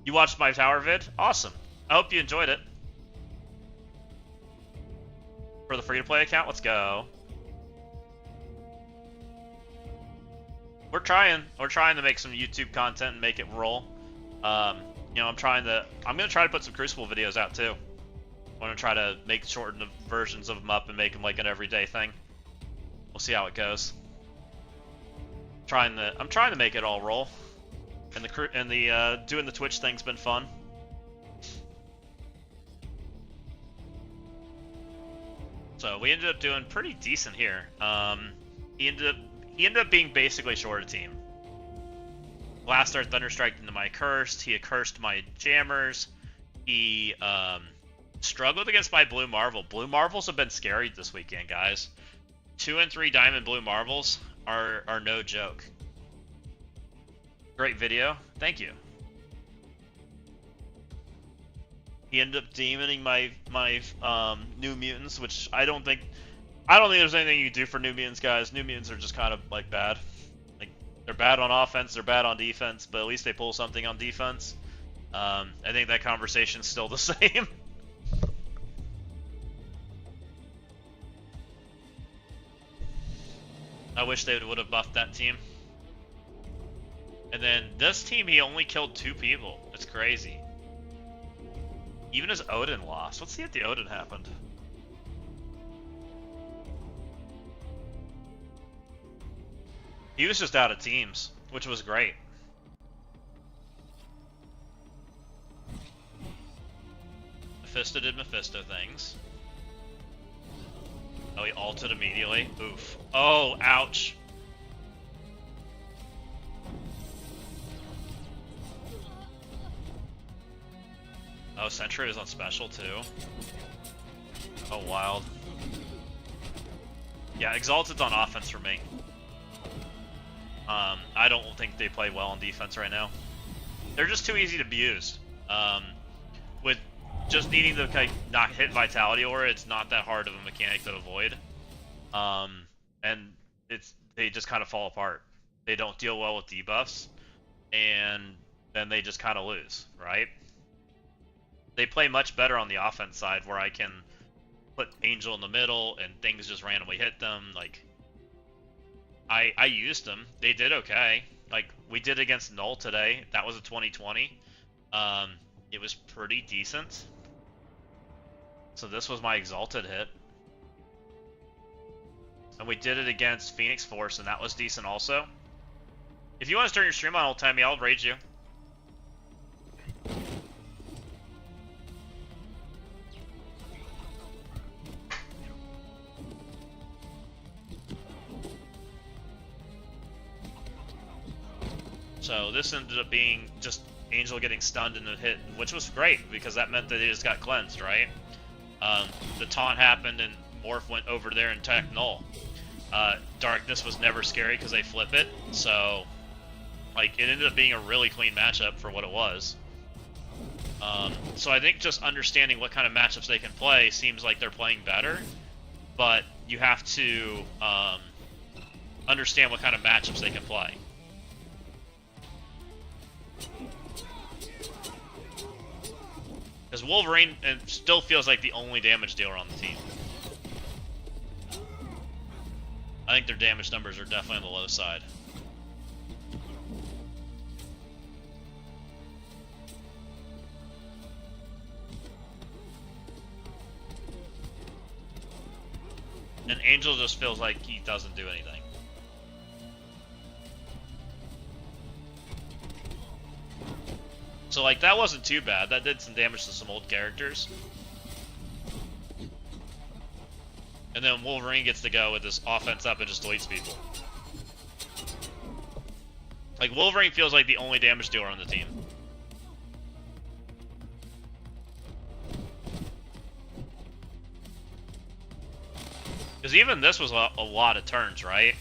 You watched my tower vid? Awesome. I hope you enjoyed it. For the free-to-play account, let's go. We're trying to make some YouTube content and make it roll. You know, I'm gonna try to put some Crucible videos out too. I'm gonna try to make shortened versions of them up and make them like an everyday thing. We'll see how it goes. I'm trying to make it all roll. And the doing the Twitch thing's been fun. So we ended up doing pretty decent here. He ended up being basically short a team. Last Earth Thunderstrike into my cursed. He cursed my jammers. He struggled against my Blue Marvel. Blue Marvels have been scary this weekend, guys. 2 and 3 Diamond Blue Marvels are no joke. Great video. Thank you. He ended up demoning my New Mutants, which I don't think there's anything you can do for New Mutants, guys. New Mutants are just kind of like bad. Like, they're bad on offense, they're bad on defense, but at least they pull something on defense. I think that conversation's still the same. I wish they would have buffed that team. And then this team, he only killed 2 people. It's crazy. Even his Odin lost. Let's see if the Odin happened. He was just out of teams, which was great. Mephisto did Mephisto things. Oh, he ulted immediately. Oof. Oh, ouch. Oh, Sentry was on special too. Oh, wild. Yeah, Exalted's on offense for me. I don't think they play well on defense right now. They're just too easy to abuse. With just needing to not hit Vitality Aura, it's not that hard of a mechanic to avoid. And they just kind of fall apart. They don't deal well with debuffs, and then they just kind of lose, right? They play much better on the offense side, where I can put Angel in the middle and things just randomly hit them. Like, I used them. They did okay. Like, we did against Null today. That was a 2020. It was pretty decent. So this was my Exalted hit. And we did it against Phoenix Force, and that was decent also. If you want to turn your stream on, old timey, I'll raid you. So this ended up being just Angel getting stunned in a hit, which was great, because that meant that they just got cleansed, right? The taunt happened, and Morph went over there and attacked Null. Darkness was never scary because they flip it, so like it ended up being a really clean matchup for what it was. So I think just understanding what kind of matchups they can play seems like they're playing better, but you have to understand what kind of matchups they can play. Because Wolverine still feels like the only damage dealer on the team. I think their damage numbers are definitely on the low side. And Angel just feels like he doesn't do anything. So like that wasn't too bad. That did some damage to some old characters. And then Wolverine gets to go with this offense up and just deletes people. Like Wolverine feels like the only damage dealer on the team. Because even this was a lot of turns, right?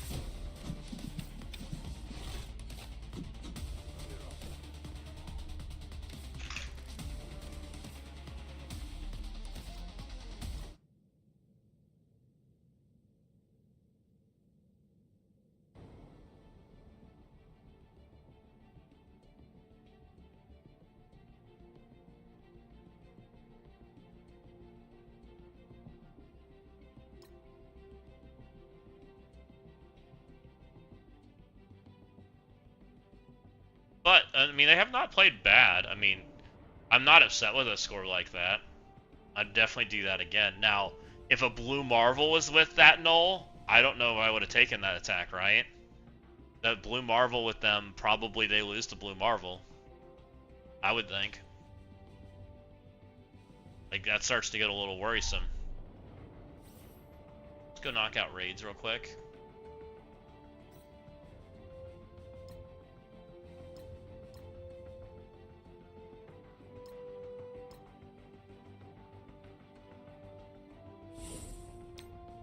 But, I mean, they have not played bad. I mean, I'm not upset with a score like that. I'd definitely do that again. Now, if a Blue Marvel was with that Null, I don't know if I would have taken that attack, right? That Blue Marvel with them, probably they lose to Blue Marvel. I would think. Like, that starts to get a little worrisome. Let's go knock out raids real quick.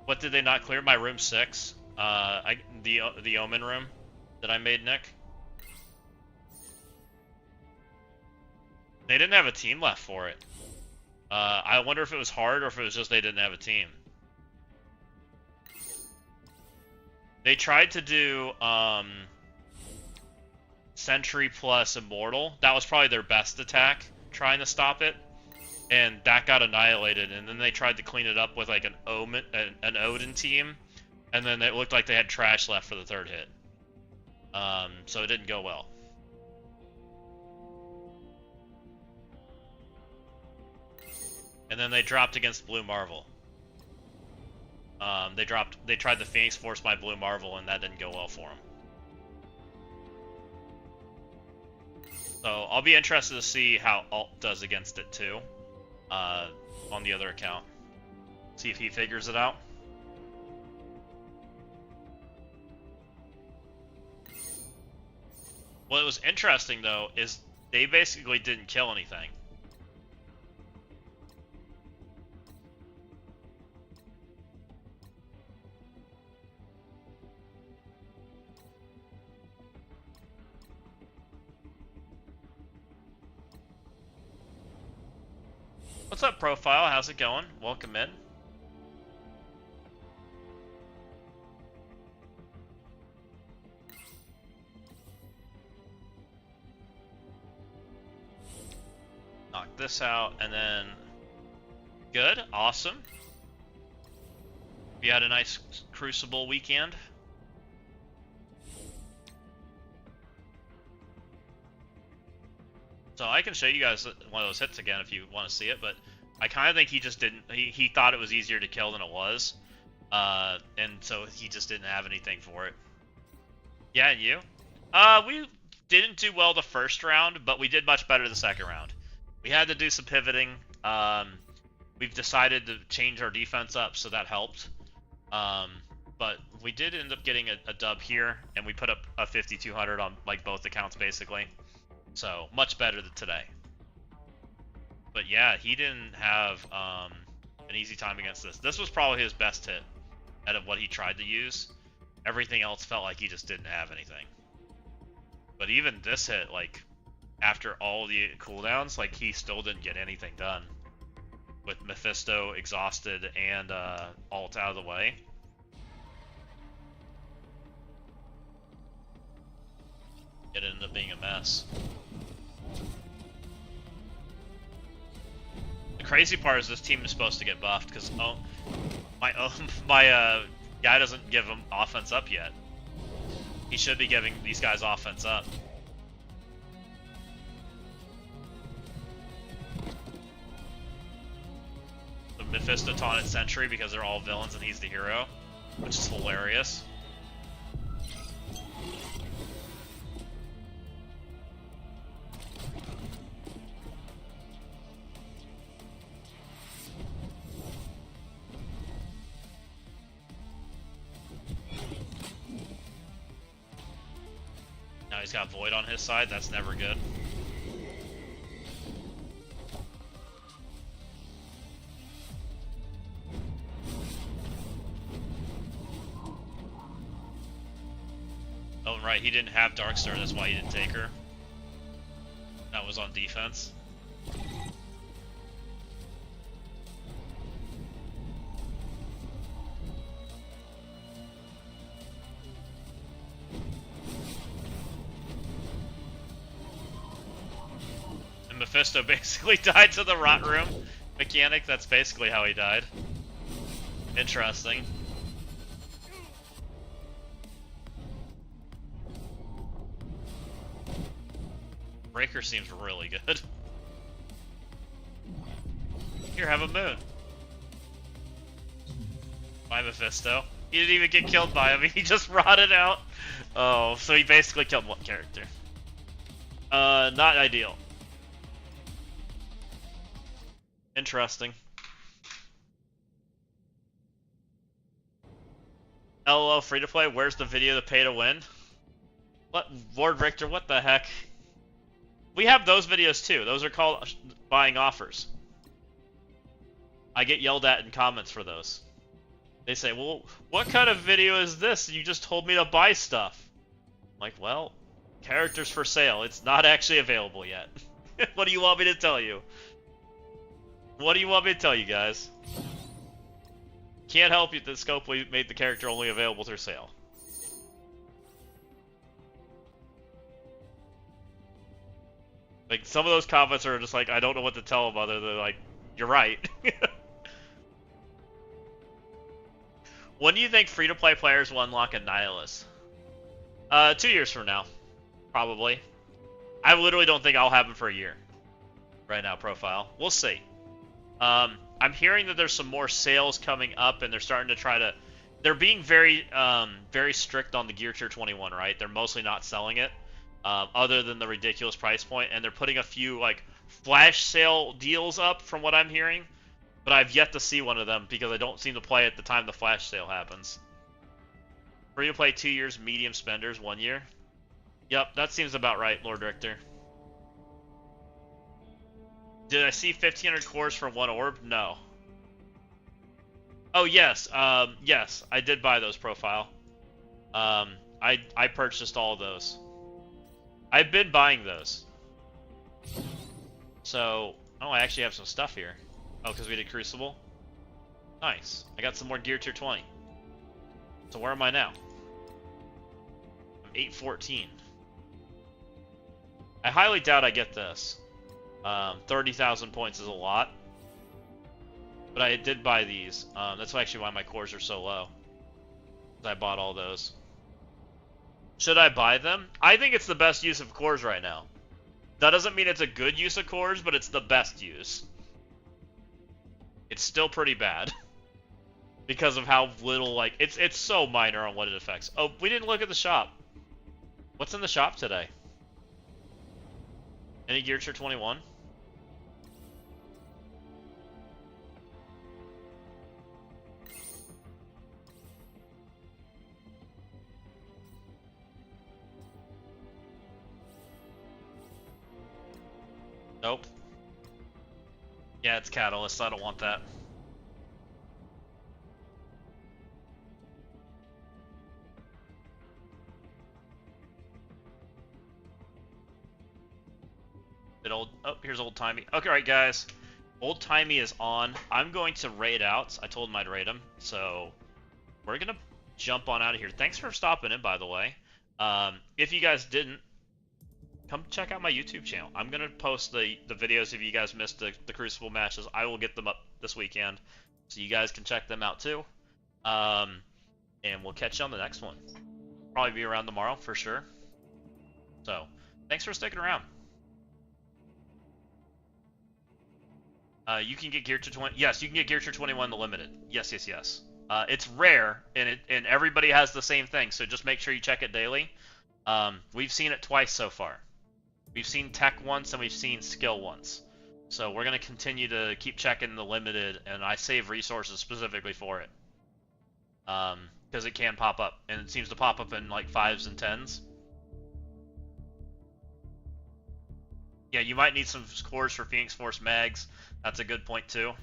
What did they not clear? My room 6. The Omen room that I made, Nick. They didn't have a team left for it. I wonder if it was hard or if it was just they didn't have a team. They tried to do Sentry plus Immortal. That was probably their best attack, trying to stop it. And that got annihilated, and then they tried to clean it up with like an Odin team, and then it looked like they had trash left for the third hit. So it didn't go well. And then they dropped against Blue Marvel. They tried the Phoenix Force by Blue Marvel, and that didn't go well for them. So I'll be interested to see how Alt does against it too, on the other account. See if he figures it out. What was interesting though is they basically didn't kill anything. What's up, Profile? How's it going? Welcome in. Knock this out, and then... Good, awesome. You had a nice Crucible weekend. So I can show you guys one of those hits again if you want to see it, but I kind of think he just didn't... He thought it was easier to kill than it was. And so he just didn't have anything for it. Yeah, and you? We didn't do well the first round, but we did much better the second round. We had to do some pivoting. We've decided to change our defense up, so that helped. But we did end up getting a dub here, and we put up a 5,200 on like both accounts basically. So much better than today. But yeah, he didn't have an easy time against this. This was probably his best hit out of what he tried to use. Everything else felt like he just didn't have anything. But even this hit, like, after all the cooldowns, like, he still didn't get anything done. With Mephisto exhausted and Alt out of the way. It ended up being a mess. The crazy part is this team is supposed to get buffed, because my guy doesn't give him offense up yet. He should be giving these guys offense up. The Mephisto taunted Sentry because they're all villains and he's the hero, which is hilarious. He's got Void on his side, that's never good. Oh, right, he didn't have Darkstar, that's why he didn't take her. That was on defense. Mephisto basically died to the rot room mechanic. That's basically how he died. Interesting. Breaker seems really good. Here, have a moon. By Mephisto. He didn't even get killed by him, he just rotted out. Oh, so he basically killed one character. Not ideal. Interesting. LOL free to play. Where's the video to pay to win? What, Lord Richter? What the heck? We have those videos too. Those are called buying offers. I get yelled at in comments for those. They say, "Well, what kind of video is this? You just told me to buy stuff." I'm like, well, characters for sale. It's not actually available yet. What do you want me to tell you? What do you want me to tell you guys? Can't help you that Scopely made the character only available through sale. Like, some of those comments are just like, I don't know what to tell them other than, like, you're right. When do you think free-to-play players will unlock a Nihilist? 2 years from now, probably. I literally don't think I'll have him for a year. Right now, profile. We'll see. I'm hearing that there's some more sales coming up, and they're starting to try to... They're being very, very strict on the Gear Tier 21, right? They're mostly not selling it, other than the ridiculous price point, and they're putting a few, like, flash sale deals up, from what I'm hearing. But I've yet to see one of them, because I don't seem to play at the time the flash sale happens. Free to play 2 years, medium spenders 1 year. Yep, that seems about right, Lord Richter. Did I see 1,500 cores for 1 orb? No. Oh, yes. Yes, I did buy those, profile. I purchased all of those. I've been buying those. So, oh, I actually have some stuff here. Oh, because we did Crucible? Nice. I got some more Gear Tier 20. So where am I now? I'm 814. I highly doubt I get this. 30,000 points is a lot. But I did buy these. That's actually why my cores are so low. I bought all those. Should I buy them? I think it's the best use of cores right now. That doesn't mean it's a good use of cores, but it's the best use. It's still pretty bad. Because of how little, like, it's so minor on what it affects. Oh, we didn't look at the shop. What's in the shop today? Any Gear Tier 21? Nope. Yeah, it's Catalyst. I don't want that. Oh, here's Old Timey. Okay, alright, guys. Old Timey is on. I'm going to raid out. I told him I'd raid him. So, we're going to jump on out of here. Thanks for stopping in, by the way. If you guys didn't, come check out my YouTube channel. I'm going to post the videos if you guys missed the Crucible matches. I will get them up this weekend, so you guys can check them out too. And we'll catch you on the next one. Probably be around tomorrow for sure. So, thanks for sticking around. You can get Gear Tier 20. Yes, you can get Gear Tier 21 the limited. Yes, yes, yes. It's rare, and everybody has the same thing, so just make sure you check it daily. We've seen it twice so far. We've seen Tech once, and we've seen Skill once. So we're going to continue to keep checking the limited, and I save resources specifically for it. Because it can pop up, and it seems to pop up in like 5s and 10s. Yeah, you might need some cores for Phoenix Force mags. That's a good point too.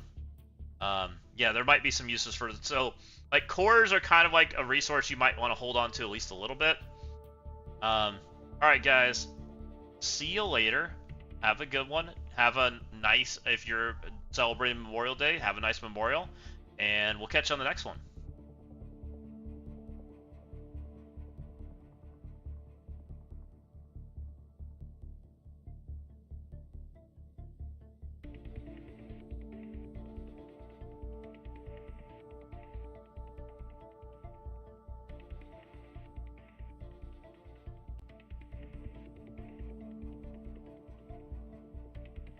Yeah, there might be some uses for it. So, like, cores are kind of like a resource you might want to hold on to at least a little bit. Alright, guys. See you later. Have a good one. Have a nice, if you're celebrating Memorial Day, have a nice memorial. And we'll catch you on the next one.